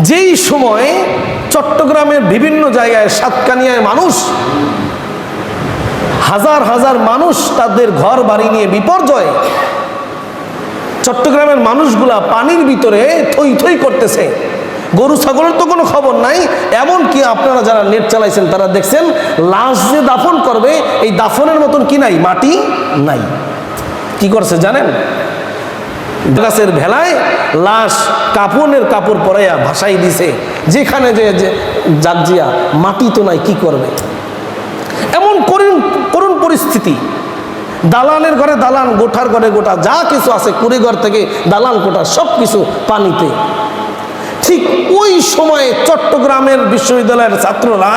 যেই সময় চট্টগ্রামের বিভিন্ন জায়গায় সাতকানিয়ায় মানুষ হাজার হাজার মানুষ তাদের ঘর বাড়ি নিয়ে বিপর্যয়, চট্টগ্রামের মানুষগুলা পানির ভিতরে থই থই করতেছে, গরু ছাগলের তো কোনো খবর নাই। এমন কি আপনারা যারা নেট চালাইছেন তারা দেখছেন লাশ যে দাফন করবে এই দাফনের মতন কি নাই, মাটি নাই। কি করছে জানেন? গাছের ভেলায় লাশ কাপড়ের কাপড় পরাইয়া ভাসাই দিছে, যেখানে যে জাগজিয়া মাটি তো নাই, কি করবে? এমন করুণ পরিস্থিতি। দালানের ঘরে দালান, গোঠার ঘরে গোটা, যা কিছু আছে কুড়িঘর থেকে দালান কোঠা সব কিছু পানিতে। ঠিক ওই সময়ে চট্টগ্রামের বিশ্ববিদ্যালয়ের ছাত্ররা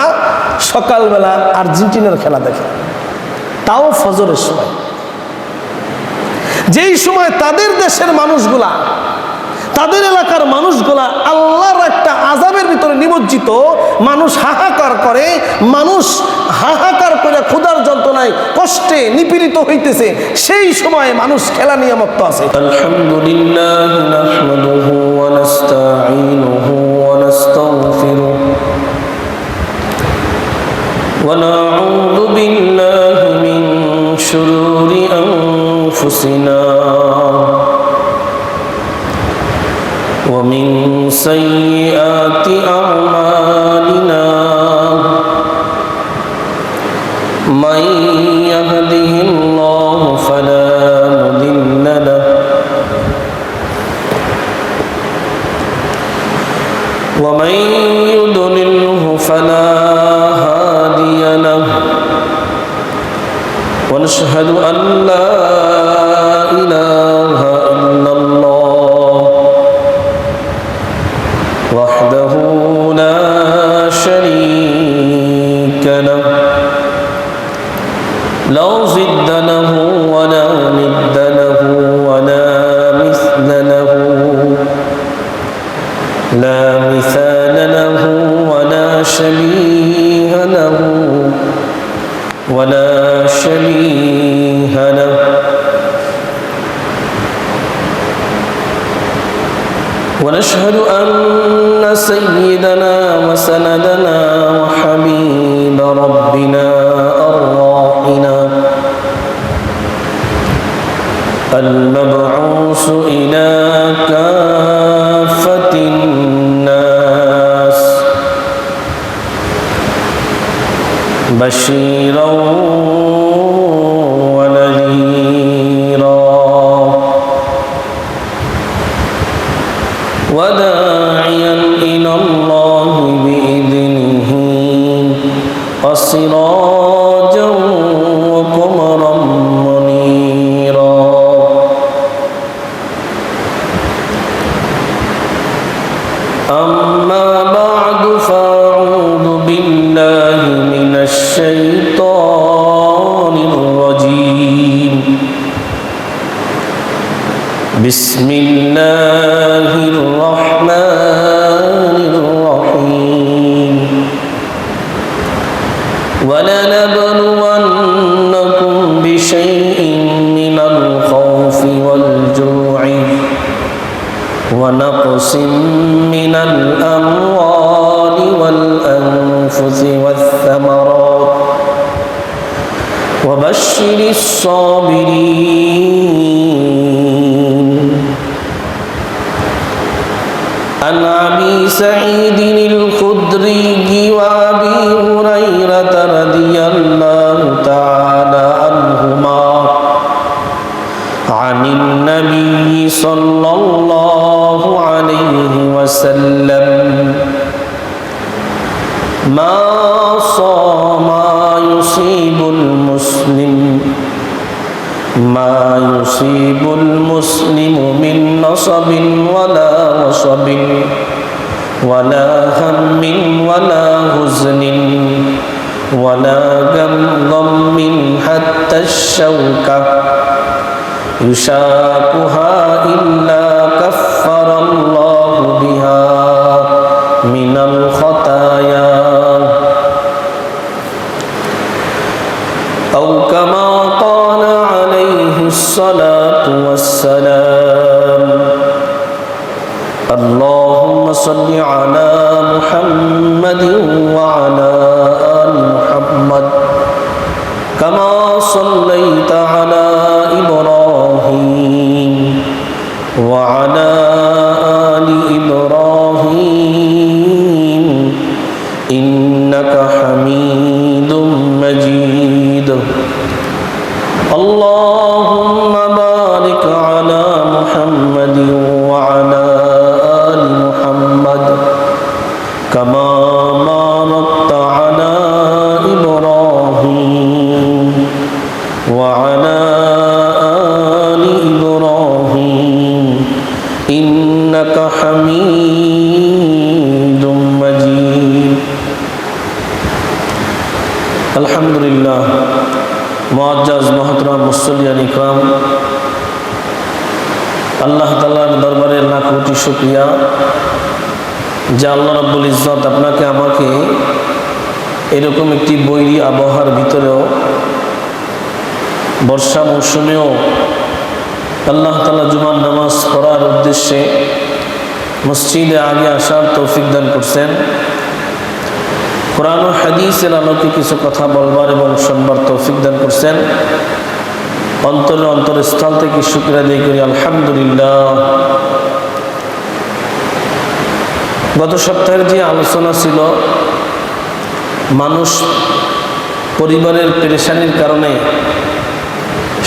সকালবেলা আর্জেন্টিনার খেলা দেখে, তাও ফজরের সময়। যেই সময় তাদের দেশের মানুষগুলা, তাদের এলাকার মানুষগুলা আল্লাহর একটা আযাবের ভিতরে নিমজ্জিত, মানুষ হাহাকার করে, মানুষ হাহাকার করে ক্ষুধার যন্ত্রণায় কষ্টে নিপীড়িত হইতেছে, সেই সময় মানুষ খেলা নিয়ে মত্ত আছে। আলহামদুলিল্লাহ নাহমাদুহু ওয়া নাস্তাঈনুহু ওয়া নাস্তাগফিরুহু ওয়া নাউযু বিল্লাহি মিন শুরুরি আনফুসিনা ومن سيئات أعمالنا من يهده الله فلا مضل له ومن يضلله فلا هادي له ونشهد أن لا إله إلا الله وحده لا شريك له لا ضد له ولا ند له ولا مثل له لا مثال له ولا شبيه له ولا شبيه له ونشهد أن سيدنا وسندنا وحبيب ربنا أرواحنا المبعوث إلى كافة الناس بشيرا وداعيا إلى الله بإذنه وسراجا وقمرا منيرا أما بعد فأعوذ بالله من الشيطان الرجيم بسم الله الرحمن الرحيم ولنبلونكم بشيء من الخوف والجوع ونقص من الأموال والأنفس والثمرات وبشر الصابرين عن أبي سعيد الخدري وأبي هريرة رضي الله تعالى عنهما عن النبي صلى الله عليه وسلم ما يصيب المسلم من نصب ولا وصب ولا هم ولا حزن ولا غم حتى الشوكة يشاكها إلا كفر الله بها من الخطايا أو كما قال عليه الصلاة والسلام اللهم صل على على محمد وعلى آل محمد كما صليت على إبراهيم وعلى آل إبراهيم إنك حميد مجيد اللهم بارك على محمد وعلى آل محمد كما باركت على إبراهيم وعلى آل إبراهيم إنك حميد مجيد الحمد لله মুআজ্জাজ মুহতারাম মুসল্লিয়ান ইকরাম, আল্লাহ তাআলার দরবারে লাখ কোটি শুকরিয়া যে আল্লাহ রাব্বুল ইজ্জত আপনাকে আমাকে এরকম একটি বৈরী আবহাওয়ার ভিতরেও বর্ষা মৌসুমেও আল্লাহ তাআলা জুমার নামাজ পড়ার উদ্দেশ্যে মসজিদে আগে আসার তৌফিক দান করছেন। কোরআন ও হাদিসের আলোকে কিছু কথা বলবার এবং শুনবার তৌফিক দান করছেন। অন্তরস্থল থেকে শুকরিয়া আদায় করি আলহামদুলিল্লাহ। গত সপ্তাহের যে আলোচনা ছিল, মানুষ পরিবারের পেরেশানির কারণে,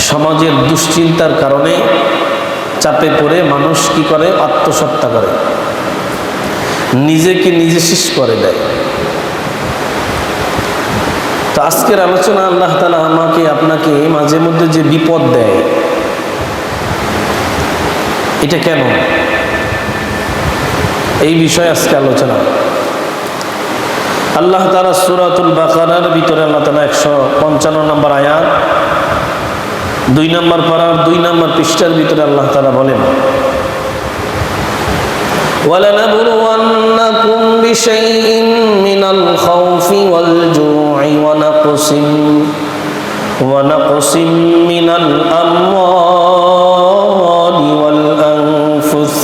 সমাজের দুশ্চিন্তার কারণে চাপে পড়ে মানুষ কি করে? আত্মহত্যা করে, নিজেকে নিজে শেষ করে দেয়। তো আজকের আলোচনা আল্লাহ তাআলা আমাকে আপনাকে মাঝে মধ্যে যে বিপদ দেয়, এটা কেন, এই বিষয়ে আজকে আলোচনা। আল্লাহ তাআলা সূরাতুল বাকারার ভিতরে আল্লাহ তাআলা 155 নম্বর আয়াত 2 নম্বর পারার 2 নম্বর পৃষ্ঠার ভিতরে আল্লাহ তাআলা বলেন, وَلَنَبْلُوَنَّكُمْ بِشَيْءٍ مِّنَ الْخَوْفِ وَالْجُوعِ وَنَقْصٍ مِّنَ الْأَمْوَالِ وَالْأَنفُسِ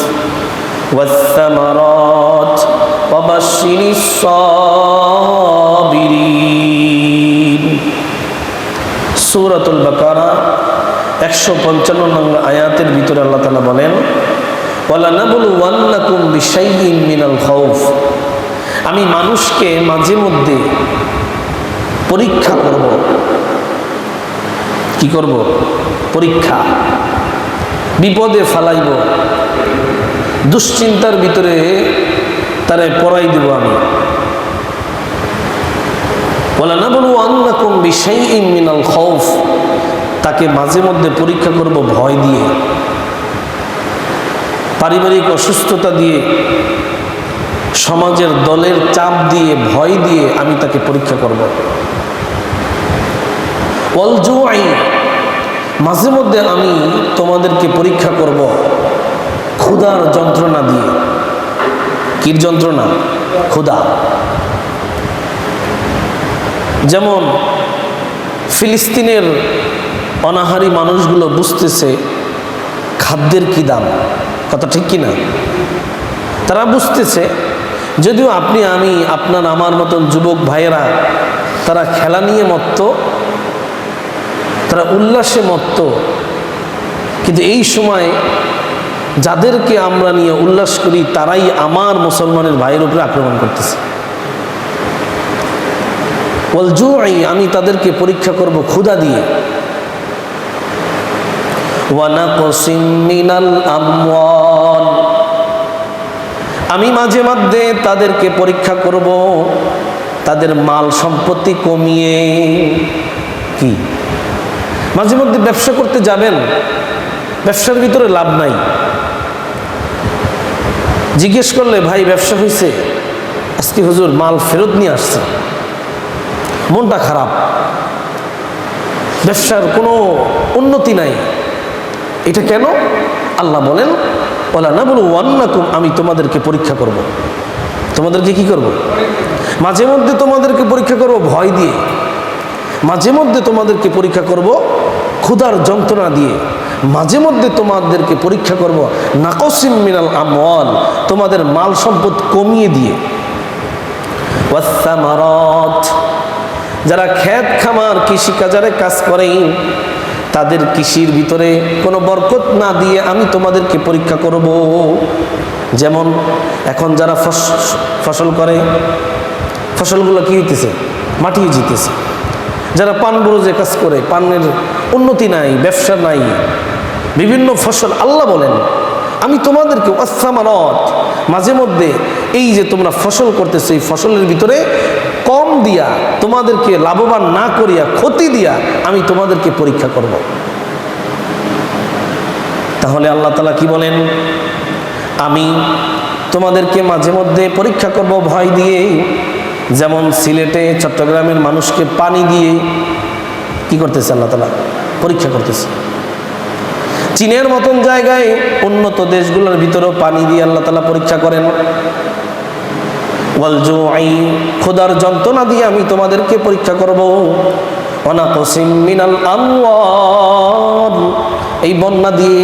وَالثَّمَرَاتِ وَبَشِّرِ الصَّابِرِينَ। সূরাতুল বাকারা 155 নম্বর আয়াতের ভিতরে আল্লাহ তাআলা বলেন, ওয়ালানাবলুওয়ান্নাকুম বিশাইইন মিনাল খাউফ, আমি মানুষকে মাঝে মধ্যে পরীক্ষা করব। কি করব? পরীক্ষা, বিপদে ফালাইব, দুশ্চিন্তার ভিতরে তারে পড়াই দেব আমি। ওয়ালানাবলুওয়ান্নাকুম বিশাইইন মিনাল খাউফ, তাকে মাঝে মধ্যে পরীক্ষা করব ভয় দিয়ে, পারিবারিক অসুস্থতা দিয়ে, সমাজের দলের চাপ দিয়ে, ভয় দিয়ে আমি তাকে পরীক্ষা করব। ওয়াল জুই, মাঝে মধ্যে আমি তোমাদেরকে পরীক্ষা করব ক্ষুধার যন্ত্রণা দিয়ে। কির যন্ত্রণা? ক্ষুধা। যেমন ফিলিস্তিনের অনাহারী মানুষগুলো বুঝতেছে খাদ্যের কি দাম, কথা ঠিক কিনা? তারা বুঝতেছে, যদিও আপনি আমি আপনার আমার মতন যুবক ভাইয়েরা তারা খেলা নিয়ে মত্ত, তারা উল্লাসে মত্ত, কিন্তু এই সময় যাদেরকে আমরা নিয়ে উল্লাস করি তারাই আমার মুসলমানের ভাইয়ের উপরে আক্রমণ করতেছে। ওয়াল জুই, আমি তাদেরকে পরীক্ষা করব ক্ষুধা দিয়ে। ওয়ানাকসিম মিনাল আমওয়াল, আমি মাঝে মধ্যে তাদেরকে পরীক্ষা করব তাদের মাল সম্পত্তি কমিয়ে। কি? মাঝে মধ্যে ব্যবসা করতে যাবেন, ব্যবসার ভিতরে লাভ নাই, জিজ্ঞেস করলে ভাই ব্যবসা হয়েছে? আজকে হুজুর মাল ফেরত নিয়ে আসছে, মনটা খারাপ, ব্যবসার কোনো উন্নতি নাই। এটা কেন? আল্লাহ বলেন, ওয়ালানাবলুওয়ান্নাকুম, আমি তোমাদেরকে পরীক্ষা করব। তোমাদেরকে কি করব? মাঝে মধ্যে তোমাদেরকে পরীক্ষা করব ভয় দিয়ে, মাঝে মধ্যে তোমাদেরকে পরীক্ষা করব ক্ষুধার যন্ত্রণা দিয়ে, মাঝে মধ্যে তোমাদেরকে পরীক্ষা করব নাকসিম মিনাল আমওয়াল, তোমাদের মাল সম্পদ কমিয়ে দিয়ে, ওয়াসসামারাত, যারা ক্ষেত খামার কৃষিকাজে কাজ করে তাদের কৃষির ভিতরে কোনো বরকত না দিয়ে আমি তোমাদেরকে পরীক্ষা করব। যেমন এখন যারা ফসল করে, ফসলগুলো কি হইতেছে? মাটিয়ে জিতেছে। যারা পান বুরুজে কাজ করে, পানের উন্নতি নাই, ব্যবসা নাই, বিভিন্ন ফসল, আল্লাহ বলেন আমি তোমাদেরকে ওয়াসসামারাত, মাঝে মধ্যে এই যে তোমরা ফসল করতেছো এই ফসলের ভিতরে কম দিয়া, তোমাদেরকে লাভবান না করিয়া ক্ষতি দিয়া আমি তোমাদেরকে পরীক্ষা করব। তাহলে আল্লাহ তাআলা কি বলেন? আমি তোমাদেরকে মাঝে মধ্যে পরীক্ষা করব ভয় দিয়ে। যেমন সিলেটে চট্টগ্রামের মানুষকে পানি দিয়ে কি করতেছে আল্লাহ তাআলা? পরীক্ষা করতেছে। চীনের মতন জায়গায় উন্নত দেশগুলোর ভিতরেও পানি দিয়ে আল্লাহ তাআলা পরীক্ষা করেন। ওয়াল জুআই, খোদার যন্ত্রণা দিয়ে আমি তোমাদেরকে পরীক্ষা করব। ওয়ানাকসিম মিনাল আমওয়াল, এই বন্যা দিয়ে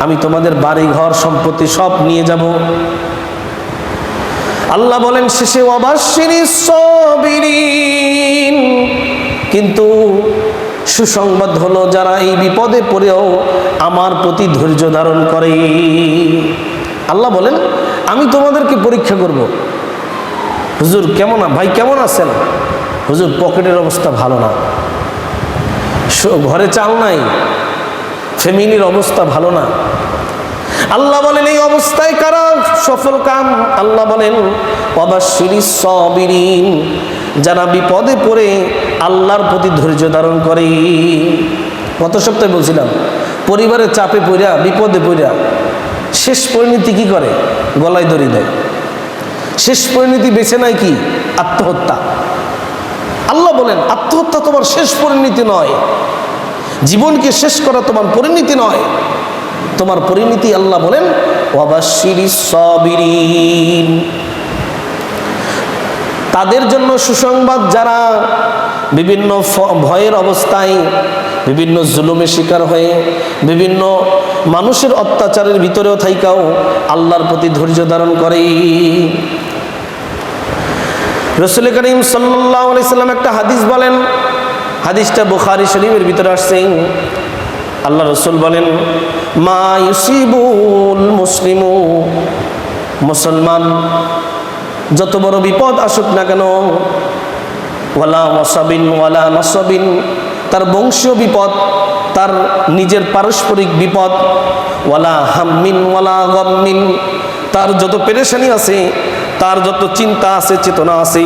আমি তোমাদের বাড়ি ঘর সম্পত্তি সব নিয়ে যাব। আল্লাহ বলেন শেষে ওয়াবাশশিরিস সাবিরিন, কিন্তু সুসংবাদ হলো যারা এই বিপদে পড়েও আমার প্রতি ধৈর্য ধারণ করে। আল্লাহ বলেন আমি তোমাদেরকে পরীক্ষা করব। হুজুর কেমন, ভাই কেমন আছেন? হুজুর পকেটের অবস্থা ভালো না, ঘরে চাল নাই, ফ্যামিলির অবস্থা ভালো না। আল্লাহ বলেন এই অবস্থায় কারা সফল কাম? আল্লাহ বলেন ওয়াবাশশিরিস সাবিরিন, যারা বিপদে পড়ে আল্লাহর প্রতি ধৈর্য ধারণ করে। গত সপ্তাহে বলছিলাম পরিবারের চাপে পড়া, বিপদে পড়া শেষ পরিণতি কি করে? গলায় দড়ি দেয়। শেষ পরিণতি বেছে নাই কি? আত্মহত্যা। আল্লাহ বলেন আত্মহত্যা তোমার শেষ পরিণতি নয়, জীবনকে শেষ করা তোমার পরিণতি নয়, তোমার পরিণতি আল্লাহ বলেন ওয়াবাশশিরিস সাবিরিন। তাদের জন্য সুসংবাদ যারা বিভিন্ন ভয়ের অবস্থায়, বিভিন্ন জুলুমের শিকার হয়ে, বিভিন্ন মানুষের অত্যাচারের ভিতরেও থাইকাও আল্লাহর প্রতি ধৈর্য ধারণ করে। রাসূল করিম সাল্লাল্লাহু আলাইহি সাল্লাম একটা হাদিস বলেন, হাদিসটা বুখারী শরীফের ভিতরে আসছে। আল্লাহ রাসূল বলেন মা ইউসিবুল মুসলিমু, মুসলমান যত বড় বিপদ আসুক না কেন, ওয়ালা ওয়াসাবিন ওয়ালা নাসাবিন, তার বংশীয় বিপদ, তার নিজের পারস্পরিক বিপদ, ওয়ালা হাম্মিন ওয়ালা গাম্মিন, তার যত পেরেশানি আছে, তার যত চিন্তা আছে, চেতনা আছে,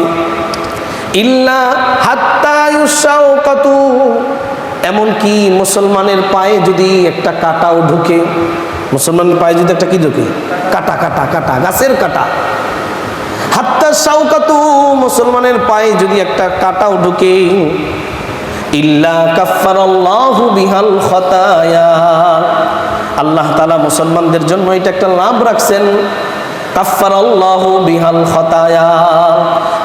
ইল্লা হাত্তা ইউশাউকাতু, এমনকি মুসলমানের পায়ে যদি একটা কাঁটাও ঢুকে, মুসলমানের পায়ে যদি একটা কি ঢুকে? কাঁটা, কাঁটা, কাঁটা, গাছের কাঁটা। হাত্তা শাউকাতু, মুসলমানের পায়ে যদি একটা কাঁটাও ঢুকে, ইল্লা কাফফারাল্লাহু বিহাল খাতায়া, আল্লাহ তাআলা মুসলমানদের জন্য এটা একটা লাভ রাখছেন। কাফফারাল্লাহু বিহাল খাতায়া,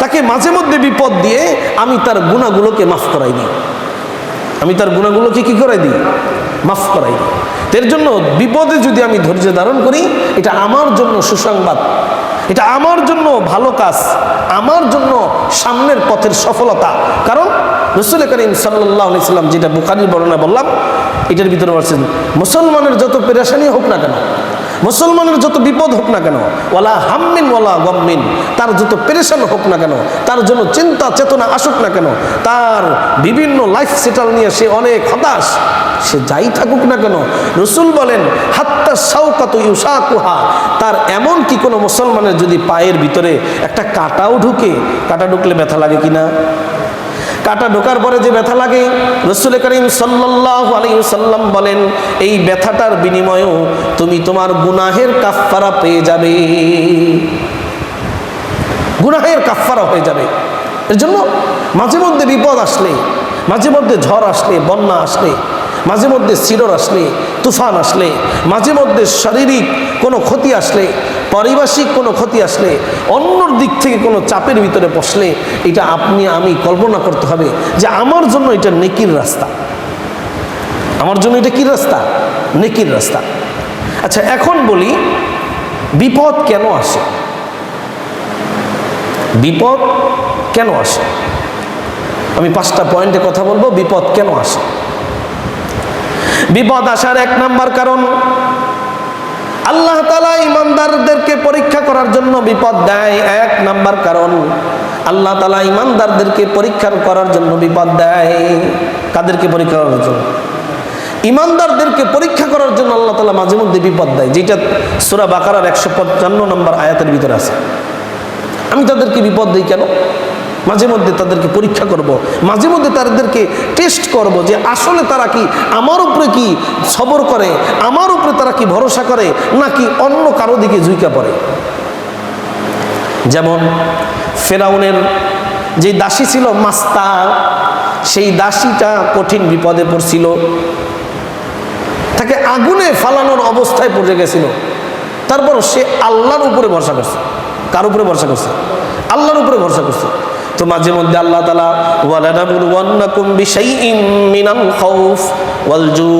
তাকে মাঝে মধ্যে বিপদ দিয়ে আমি তার গুনাহগুলোকে মাফ করাই দিই। আমি তার গুনাহগুলোকে কি করাই দিই? মাফ করাই দিই। এর জন্য বিপদে যদি আমি ধৈর্য ধারণ করি, এটা আমার জন্য সুসংবাদ, এটা আমার জন্য ভালো কাজ, আমার জন্য সামনের পথের সফলতা। কারণ রাসূল করিম সাল্লাল্লাহু আলাইহি সাল্লাম যেটা বুখারীর বর্ণনা বললাম, এটার ভিতরে বলছেন মুসলমানের যত পেরেশানি হোক না কেন, মুসলমানের যত বিপদ হোক না কেন, ওয়ালা হাম্মিন ওয়ালা গাম্মিন, তার যত পেরেশান হোক না কেন, তার জন্য চিন্তা চেতনা আসুক না কেন, তার বিভিন্ন লাইফ সেটেল নিয়ে সে অনেক হতাশ, সে যাই থাকুক না কেন, রাসূল বলেন হাত্তা শাউকাতু ইউশাকুহা, তার এমন কি কোনো মুসলমানের যদি পায়ের ভিতরে একটা কাঁটাও ঢুকে, কাঁটা ঢুকলে ব্যথা লাগে কিনা? কাঁটা ঢোকার পরে যে ব্যথা লাগে, রাসূল করিম সাল্লাল্লাহু আলাইহি ওয়াসাল্লাম বলেন এই ব্যথাটার বিনিময়েও তুমি তোমার গুনাহের কাফফারা পেয়ে যাবে, গুনাহের কাফফারা হয়ে যাবে। এর জন্য মাঝে মধ্যে বিপদ আসলে, মাঝে মধ্যে ঝড় আসলে, বন্যা আসলে, মাঝে মধ্যে সিডর আসলে, তুফান আসলে, মাঝে মধ্যে শারীরিক কোনো ক্ষতি আসলে, পারিপার্শ্বিক কোনো ক্ষতি আসলে, অন্যর দিক থেকে কোনো চাপের ভিতরে বসলে, এটা আপনি আমি কল্পনা করতে হবে যে আমার জন্য এটা নেকির রাস্তা, আমার জন্য এটা কি রাস্তা? নেকির রাস্তা। আচ্ছা, এখন বলি বিপদ কেন আসে? বিপদ কেন আসে? আমি 5টা পয়েন্টে কথা বলবো বিপদ কেন আসে। বিপদ আসার 1 নাম্বার কারণ, আল্লাহ তাআলা ঈমানদারদেরকে পরীক্ষা করার জন্য বিপদ দেয়। 1 নাম্বার কারণ, আল্লাহ তাআলা ঈমানদারদেরকে পরীক্ষা করার জন্য বিপদ দেয়। কাদেরকে পরীক্ষা করার জন্য? ঈমানদারদেরকে পরীক্ষা করার জন্য আল্লাহ তাআলা মাঝে মধ্যে বিপদ দেয়, যেটা সূরা বাকারার 155 নম্বর আয়াতের ভিতরে আছে। আমি তাদেরকে বিপদ দিই কেন? মাঝে মধ্যে তাদেরকে পরীক্ষা করব, মাঝে মধ্যে তাদেরকে টেস্ট করব যে আসলে তারা কি আমার উপরে কি সবর করে, আমার উপরে তারা কি ভরসা করে, নাকি অন্য কারো দিকে ঝুঁকে পড়ে। যেমন ফেরাউনের যে দাসী ছিল মাস্তা, সেই দাসীটা কঠিন বিপদে পড়ছিল, তাকে আগুনে ফালানোর অবস্থায় পড়ে গেছিল। তারপর সে আল্লাহর উপরে ভরসা করছে। কার উপরে ভরসা করছে? আল্লাহর উপরে ভরসা করছে। তো মাঝে মধ্যে আল্লাহ তাআলা ওয়ালানাবলুওয়ান্নাকুম বিশাইইম মিনাল খাউফ ওয়াল জু,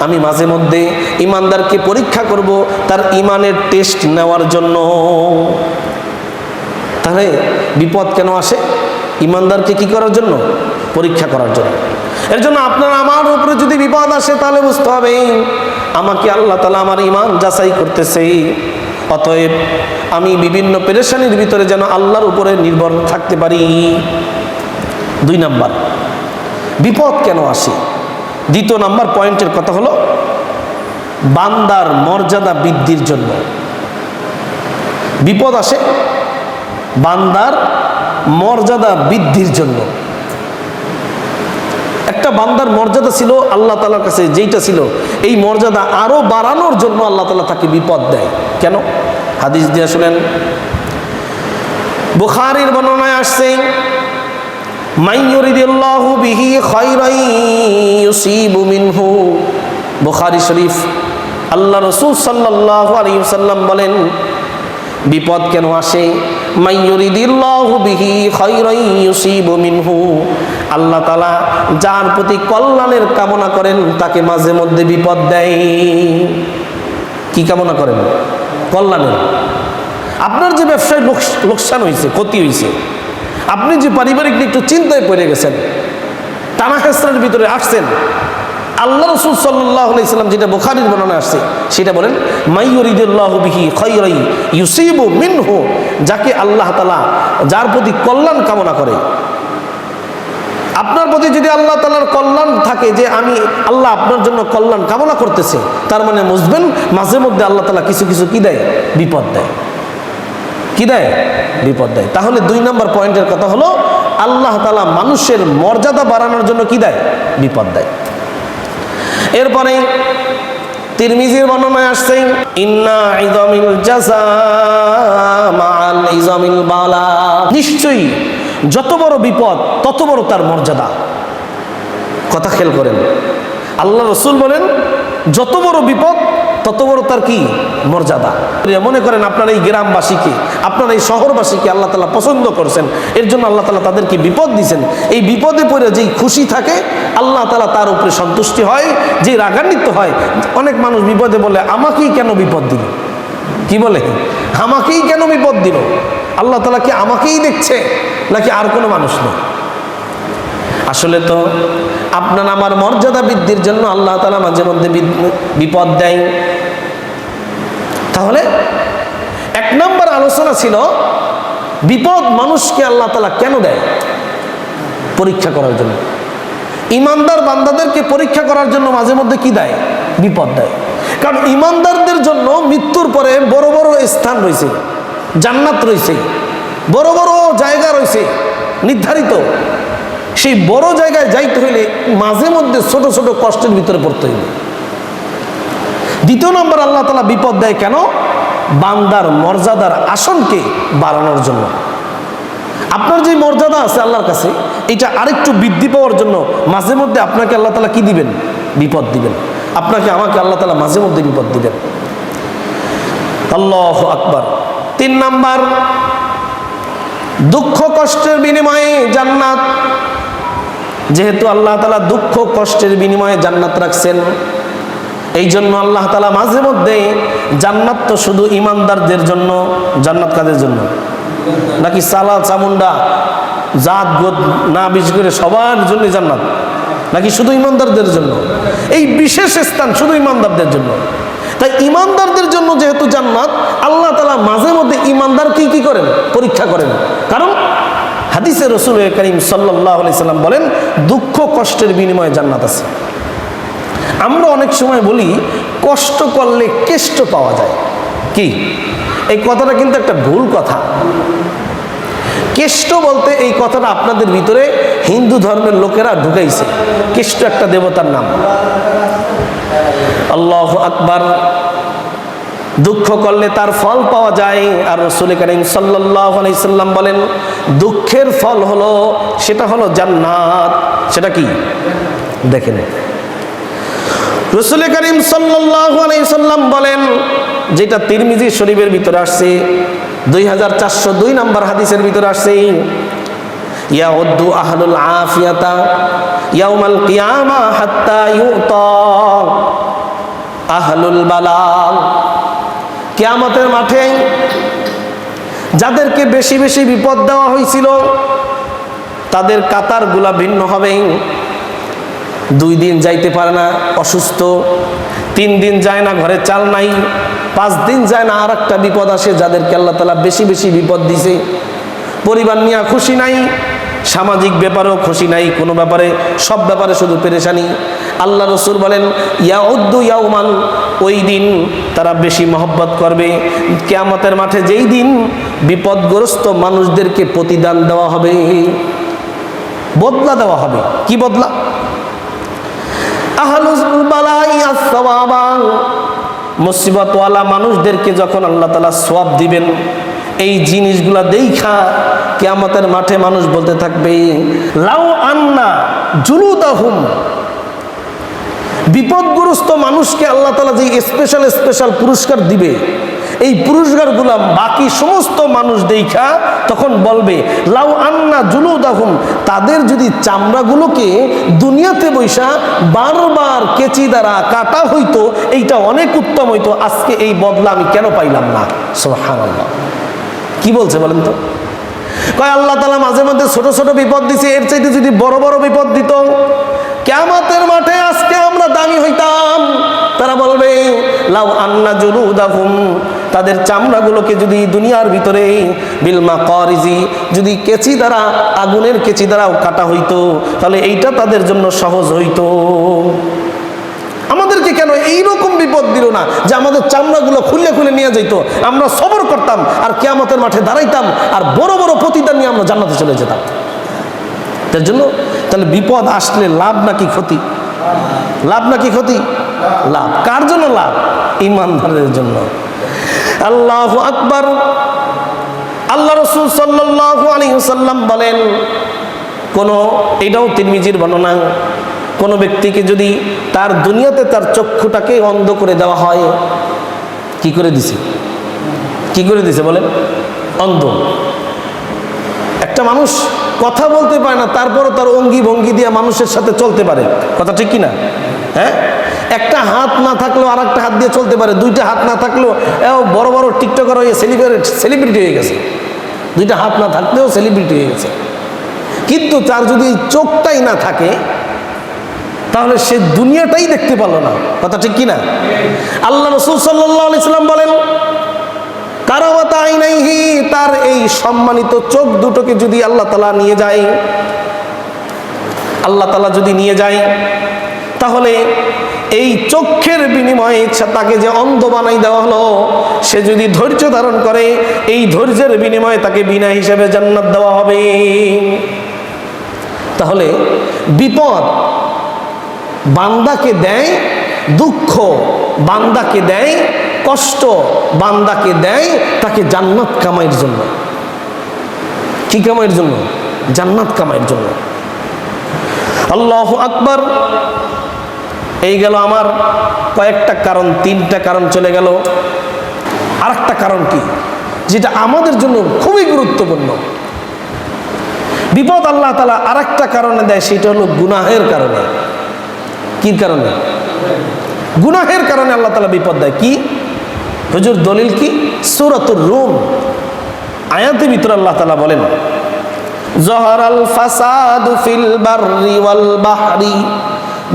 আমি মাঝে মধ্যে ঈমানদারকে পরীক্ষা করব তার ঈমানের টেস্ট নেওয়ার জন্য। তাহলে বিপদ কেন আসে? ঈমানদারকে কি করার জন্য? পরীক্ষা করার জন্য। এর জন্য আপনার আমার উপরে যদি বিপদ আসে তাহলে বুঝতে হবে আমাকে আল্লাহ তাআলা আমার ঈমান যাচাই করতেছে। অতএব আমি বিভিন্ন পেরেশানির ভিতরে যেন আল্লাহর উপরে নির্ভর থাকতে পারি। 2 নাম্বার, বিপদ কেন আসে? 2 নাম্বার পয়েন্টের কথা হলো বান্দার মর্যাদা বৃদ্ধির জন্য বিপদ আসে। বান্দার মর্যাদা বৃদ্ধির জন্য। একটা বান্দার মর্যাদা ছিল আল্লাহ তাআলার কাছে যেইটা ছিল, এই মর্যাদা আরো বাড়ানোর জন্য আল্লাহ তাআলা তাকে বিপদ দেয়। কেন? হাদিস দিয়ে শুনেন, বুখারীর বর্ণনায় আসছে, মান ইউরিদিল্লাহু বিহি খায়রান ইউসিবু মিনহু। বুখারী শরীফ। আল্লাহ রাসূল সাল্লাল্লাহু আলাইহি ওয়াসাল্লাম বলেন, বিপদ কেন আসে? মান ইউরিদিল্লাহু বিহি খায়রান ইউসিবু মিনহু, আল্লাহ তাআলা যার প্রতি কল্যাণের কামনা করেন তাকে মাঝে মধ্যে বিপদ দেয়। কি কামনা করেন? কল্যাণের। আপনার যে ব্যবসায় লোকসান হয়েছে, ক্ষতি হয়েছে, আপনি যে পারিবারিক একটু চিন্তায় পড়ে গেছেন, টানা হেসরার ভিতরে আসছেন, আল্লাহ রাসূল সাল্লাল্লাহু আলাইহি সাল্লাম যেটা বুখারীর বর্ণনায় আসছে সেটা বলেন, মান ইউরিদিল্লাহু বিহি খায়রান ইউসিবু মিনহু, যাকে আল্লাহ তাআলা যার প্রতি কল্যাণ কামনা করে। আপনার প্রতি যদি আল্লাহ তাআলার কল্যাণ থাকে, যে আমি আল্লাহ আপনার জন্য কল্যাণ কামনা করতেছে, তার মানে বুঝবেন মাঝে মধ্যে আল্লাহ তাআলা কিছু কিছু কি দেয়? বিপদ দেয়। কি দেয়? বিপদ দেয়। তাহলে 2 নাম্বার পয়েন্টের কথা হলো আল্লাহ তাআলা মানুষের মর্যাদা বাড়ানোর জন্য কি দেয়? বিপদ দেয়। এরপরে তিরমিজির বর্ণনায় আসছে, ইন্না ইযামিল জাযা মাআল ইযামিল বালা, নিশ্চয়ই যত বড় বিপদ তত বড় তার মর্যাদা। কথা খেয়াল করেন, আল্লাহ রাসূল বলেন যত বড় বিপদ তত বড় তার কি? মর্যাদা। মনে করেন আপনার এই গ্রামবাসীকে, আপনার এই শহরবাসীকে আল্লাহ তাআলা পছন্দ করছেন, এর জন্য আল্লাহ তাআলা তাদেরকে বিপদ দিয়েছেন। এই বিপদে পড়ে যেই খুশি থাকে আল্লাহ তাআলা তার উপরে সন্তুষ্টি হয়, যে রাগান্বিত হয়। অনেক মানুষ বিপদে বলে আমাকেই কেন বিপদ দিল? কি বলে? আমাকেই কেন বিপদ দিল? আল্লাহ তাআলা কি আমাকেই দেখছে নাকি আর কোনো মানুষ নেই? আসলে তো আপনার আমার মর্যাদা বৃদ্ধির জন্য আল্লাহ তাআলা মাঝে মধ্যে বিপদ দেয়। তাহলে 1 নম্বর আলোচনা ছিল বিপদ মানুষকে আল্লাহ তাআলা কেন দেয়? পরীক্ষা করার জন্য। ঈমানদার বান্দাদেরকে পরীক্ষা করার জন্য মাঝে মধ্যে কি দেয়? বিপদ দেয়। কারণ ঈমানদারদের জন্য মৃত্যুর পরে বড় বড় স্থান রয়েছে, জান্নাত রয়েছে, বড় বড় জায়গা রয়েছে নির্ধারিত। সেই বড় জায়গায় যাইতে হইলে মাঝে মধ্যে ছোট ছোট কষ্টের ভিতরে পড়তে হইবে। 2 নম্বর আল্লাহ তাআলা বিপদ দেয় কেন? বান্দার মর্যাদার আসনকে বাড়ানোর জন্য। আপনার যে মর্যাদা আছে আল্লাহর কাছে, এটা আরেকটু বৃদ্ধি পাওয়ার জন্য মাঝে মধ্যে আপনাকে আল্লাহ তাআলা কি দিবেন? বিপদ দিবেন। আপনাকে আমাকে আল্লাহ তাআলা মাঝে মধ্যে বিপদ দিবেন। আল্লাহু আকবার। 3 নাম্বার, দুঃখ কষ্টের বিনিময়ে জান্নাত। যেহেতু আল্লাহ তাআলা দুঃখ কষ্টের বিনিময়ে জান্নাত রাখছেন, এই জন্য আল্লাহ তাআলা মাঝে মধ্যে জান্নাত তো শুধু ইমানদারদের জন্য, জান্নাত কাদের জন্য? নাকি সালা চামুন্ডা জাত গোত না বিশ করে সবার জন্য জান্নাত, নাকি শুধু ইমানদারদের জন্য? এই বিশেষ স্থান শুধু ইমানদারদের জন্য। তাই ইমানদারদের জন্য যেহেতু জান্নাত, আল্লাহ তাআলা মাঝে মধ্যে ইমানদারকে কি করেন? পরীক্ষা করেন। কারণ হাদিসে রাসূল করিম সাল্লাল্লাহু আলাইহি সাল্লাম বলেন, দুঃখ কষ্টের বিনিময়ে জান্নাত আছে। আমরা অনেক সময় বলি কষ্ট করলে কেষ্ট পাওয়া যায়। কি এই কথাটা কিন্তু একটা ভুল কথা। কেষ্ট বলতে এই কথাটা আপনাদের ভিতরে হিন্দু ধর্মের লোকেরা ঢুকাইছে। কেষ্ট একটা দেবতার নাম। আল্লাহু আকবার। দুঃখ করলে তার ফল পাওয়া যায়। আর রাসূল করিম সাল্লাল্লাহু আলাইহি সাল্লাম বলেন, দুঃখের ফল হলো, সেটা হলো জান্নাত। সেটা কি দেখেন, রাসূল করিম সাল্লাল্লাহু আলাইহি সাল্লাম বলেন, যেটা তিরমিজি শরীফের ভিতরে আসছে, 2402 নম্বর হাদিসের ভিতরে আসছে, ইয়াউদ্দু আহলুল আফিয়াতা ইয়াউমাল কিয়ামা হাত্তা ইউতা আহলুল বালা। কিয়ামতের মাঠে যাদেরকে বেশি বেশি বিপদ দেওয়া হয়েছিল তাদের কাতারগুলা ভিন্ন হবে। 2 দিন যাইতে পারে না, অসুস্থ। 3 দিন যায় না, ঘরে চাল নাই। 5 দিন যায় না, আর একটা বিপদ আসে। যাদেরকে আল্লাহ তাআলা বেশি বেশি বিপদ দিছে, পরিবার নিয়ে খুশি নাই, সামাজিক ব্যাপারেও খুশি নাই, কোনো ব্যাপারে, সব ব্যাপারে শুধু পেরেশানি। আল্লাহ রাসূল বলেন, ইয়াউদ্দু ইয়াউমান, ওই দিন তারা বেশি মহব্বত করবে। কিয়ামতের মাঠে যেই দিন বিপদগ্রস্ত মানুষদেরকে প্রতিদান দেওয়া হবে, বদলা দেওয়া হবে। কি বদলা? আহলুল বালাই আস-সাওয়াবা, মুসিবতওয়ালা মানুষদেরকে যখন আল্লাহ তাআলা সওয়াব দিবেন, এই জিনিসগুলা দেখা কিয়ামতের মাঠে মানুষ বলতে থাকবে, লাউ আন্না জুলুদাহুম। বিপদগ্রস্ত মানুষকে আল্লাহ তাআলা যে স্পেশাল স্পেশাল পুরস্কার দিবে, এই পুরস্কারগুলা বাকি সমস্ত মানুষ দেখা তখন বলবে, লাউ আন্না জুলুদাহুম, তাদের যদি চামড়াগুলোকে দুনিয়াতে বৈশা বারবার কেচি দ্বারা কাটা হইতো, এইটা অনেক উত্তম হইতো। আজকে এই বদলা আমি কেন পাইলাম না? সুবহানাল্লাহ। কি বলছে বলেন তো? কয় আল্লাহ তাআলা মাঝে মধ্যে ছোট ছোট বিপদ দিছে, এর চাইতে যদি বড় বড় বিপদ দিত, কিয়ামতের মাঠে আজকে আমরা দামি হইতাম। তারা বলবে, লাউ আন্না জুলুদাহুম, তাদের চামড়াগুলোকে যদি দুনিয়ার ভিতরে বিল মাকারিজি, যদি কেচি দ্বারা, আগুনের কেচি দ্বারাও কাটা হইতো, তাহলে এইটা তাদের জন্য সহজ হইতো। আমাদেরকে কেন এইরকম বিপদ দিল না যে আমাদের চামড়াগুলো খুলে খুলে নিয়ে যেত, আমরা সবর করতাম আর কিয়ামতের মাঠে দাঁড়াইতাম, আর বড় বড় প্রতিদান নিয়ে আমরা জান্নাতে চলে যেতাম। তার জন্য তাহলে বিপদ আসলে লাভ নাকি ক্ষতি? লাভ নাকি ক্ষতি? লাভ। কার জন্য লাভ? ঈমানদারদের জন্য। আল্লাহু আকবার। আল্লাহ রাসূল সাল্লাল্লাহু আলাইহি ওয়াসাল্লাম বলেন, এটাও তিরমিজির বর্ণনা, কোনো ব্যক্তিকে যদি তার দুনিয়াতে তার চক্ষুটাকে অন্ধ করে দেওয়া হয়, কি করে দিছে? কি করে দিছে বলেন? অন্ধ। একটা মানুষ কথা বলতে পারে না, তারপরও তার অঙ্গি ভঙ্গি দিয়ে মানুষের সাথে চলতে পারে। কথা ঠিক কিনা? হ্যাঁ, একটা হাত না থাকলেও আর একটা হাত দিয়ে চলতে পারে, 2টা হাত না থাকলেও বড় বড় টিকটকার হয়ে সেলিব্রিটি হয়ে গেছে। 2টা হাত না থাকলেও সেলিব্রিটি হয়ে গেছে। কিন্তু তার যদি এই চোখটাই না থাকে, তাহলে সে দুনিয়াটাই দেখতে পারলো না। কথা ঠিক কিনা? আল্লাহ রাসূল সাল্লাল্লাহু আলাইহি সাল্লাম বলেন, কারামাতা আইনাইহি, তার এই সম্মানিত চোখ দুটোকে যদি আল্লাহ তাআলা নিয়ে যায়, আল্লাহ তাআলা যদি নিয়ে যায়, তাহলে এই চোখের বিনিময়ে তাকে যে অন্ধ বানাই দেওয়া হলো, সে যদি ধৈর্য ধারণ করে, এই ধৈর্যের বিনিময়ে তাকে বিনা হিসেবে জান্নাত দেওয়া হবে। তাহলে বিপদ বান্দাকে দেয়, দুঃখ বান্দাকে দেয়, কষ্ট বান্দাকে দেয় তাকে জান্নাত কামাইয়ের জন্য। কি কামাইয়ের জন্য? জান্নাত কামাইয়ের জন্য। আল্লাহু আকবার। এই গেল আমার কয়েকটা কারণ, 3টা কারণ চলে গেল। আরেকটা কারণ কি, যেটা আমাদের জন্য খুবই গুরুত্বপূর্ণ। বিপদ আল্লাহ তাআলা আরেকটা কারণে দেয়, সেটা হলো গুনাহের কারণে। কি কারণে? গুনাহের কারণে আল্লাহ তাআলা বিপদ দেয়। কি হুজুর দলিল কি? সূরাতুর রুম আয়াতের ভিতরে আল্লাহ তাআলা বলেন, জহরাল ফাসাদু ফিল বাররি ওয়াল বাহরি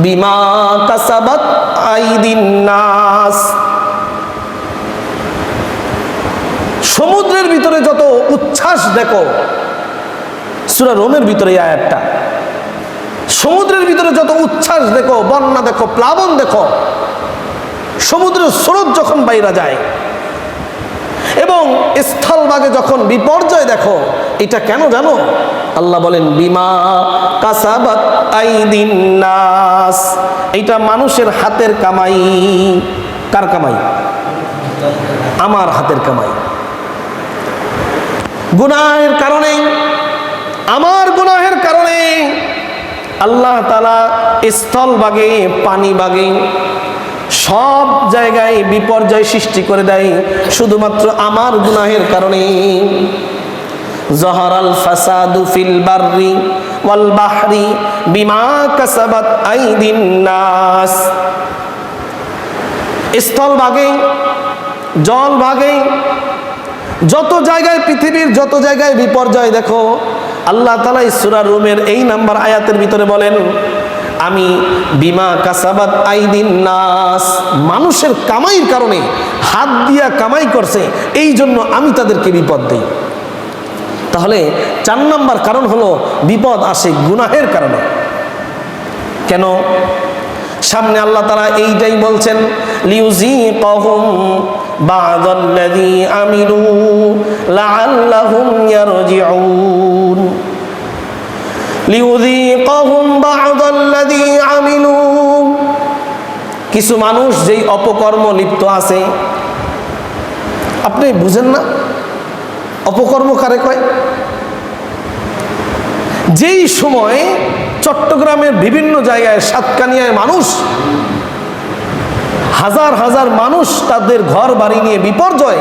বিমা কাসাবাত আইদিন নাস। সমুদ্রের ভিতরে যত উচ্ছ্বাস দেখো, সূরা রোমের ভিতরে এই আয়াতটা, সমুদ্রের ভিতরে যত উচ্ছ্বাস দেখো, বন্যা দেখো, প্লাবন দেখো, সমুদ্রের স্রোত যখন বাইরা যায় এবং স্থলভাগে যখন বিপর্যয় দেখো, এটা কেন জানো? আল্লাহ বলেন বিমা কাসাবাত আইদিন নাস, এটা মানুষের হাতের কামাই। কার কামাই? আমার হাতের কামাই। গুনাহের কারণে, আমার গুনাহের কারণে আল্লাহ তাআলা স্থলভাগে, পানিভাগে সব জায়গায় বিপর্যয় সৃষ্টি করে দেয় শুধুমাত্র আমার গুনাহের কারণে। জহরাল ফাসাদু ফিল বাররি ওয়াল বাহরি বিমা কাসাবাত আইদিন নাস। স্থলভাগে, জলভাগে, যত জায়গায়, পৃথিবীর যত জায়গায় বিপর্যয় দেখো, আল্লাহ তাআলা সূরা রুমের এই নাম্বার আয়াতের ভিতরে বলেন, আমি বিমা কাসাবাত আইদিন নাস, মানুষের কামাইয়ের কারণে, হাত দিয়া কামাই করছে, এই জন্য আমি তাদেরকে বিপদ দিই। তাহলে 4 নাম্বার কারণ হলো বিপদ আসে গুনাহের কারণে। কেন? সামনে আল্লাহ তাআলা এইটাই বলছেন, লিউযীকাহুম বা'দাল্লাযী আমিলু লাআল্লাহুম ইয়ারজিউন। লিউযীকাহুম বা'দাল্লাযী আমিলু, কিছু মানুষ যেই অপকর্ম লিপ্ত আছে, আপনি বুঝেন না অপকর্ম কারে কয়? যেই সময় চট্টগ্রামের বিভিন্ন জায়গায়, সাতকানিয়ায় মানুষ, হাজার হাজার মানুষ তাদের ঘর বাড়ি নিয়ে বিপর্যয়,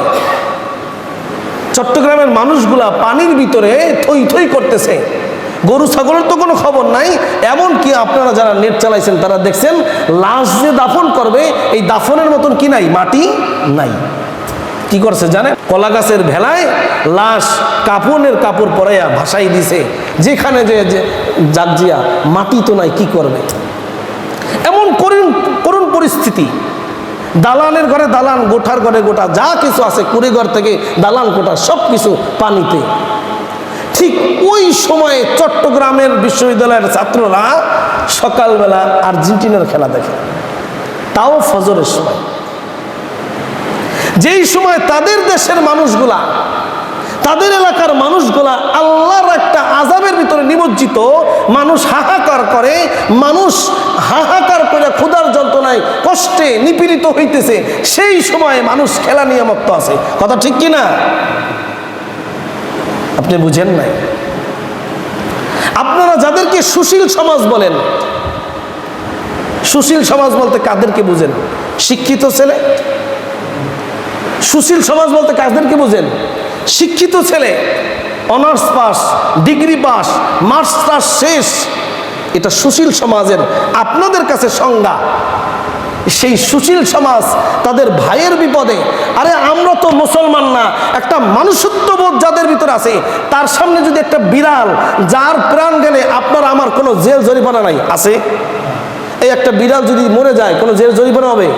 চট্টগ্রামের মানুষগুলা পানির ভিতরে থই থই করতেছে, গরু ছাগলের তো কোনো খবর নাই। এমন কি আপনারা যারা নেট চালাইছেন তারা দেখছেন, লাশ যে দাফন করবে, এই দাফনের মতন কি নাই? মাটি নাই। কি করছে জানেন? কলা গাছের ভেলায় লাশ কাপড়ের কাপড় পরাইয়া ভাসাই দিছে, যেখানে যে জাগজিয়া, মাটি তো নাই, কি করবে? এমন করুণ পরিস্থিতি। দালানের ঘরে দালান, গোঠার ঘরে গোটা, যা কিছু আছে, কুড়িঘর থেকে দালান কোঠা, সব কিছু পানিতে। ঠিক ওই সময়ে চট্টগ্রামের বিশ্ববিদ্যালয়ের ছাত্ররা সকালবেলা আর্জেন্টিনার খেলা দেখে, তাও ফজরের সময়। যেই সময় তাদের দেশের মানুষগুলা, তাদের এলাকার মানুষগুলা আল্লাহর একটা আযাবের ভিতরে নিমজ্জিত, মানুষ হাহাকার করে, মানুষ হাহাকার করে ক্ষুধার যন্ত্রণায় কষ্টে নিপীড়িত হইতেছে, সেই সময় মানুষ খেলা নিয়ে মত্ত আছে। কথা ঠিক কি না? আপনি বুঝেন নাই? আপনারা যাদেরকে সুশীল সমাজ বলেন, সুশীল সমাজ বলতে কাদেরকে বুঝেন? শিক্ষিত ছেলে। সুশীল সমাজ বলতে কাদেরকে বুঝেন? শিক্ষিত ছেলে, honours pass, degree pass, masters শেষ, এটা সুশীল সমাজের আপনাদের কাছে সংজ্ঞা। সেই সুশীল সমাজ তাদের ভাইয়ের বিপদে, আরে আমরা তো মুসলমান না, একটা মানুষত্ববোধ যাদের ভিতরে আছে, তার সামনে যদি একটা বিড়াল, যার প্রাণ গেলে আপনার আমার কোনো জেল জরিমানা নাই, আছে? এই একটা বিড়াল যদি মরে যায়, কোনো জেল জরিমানা হবে?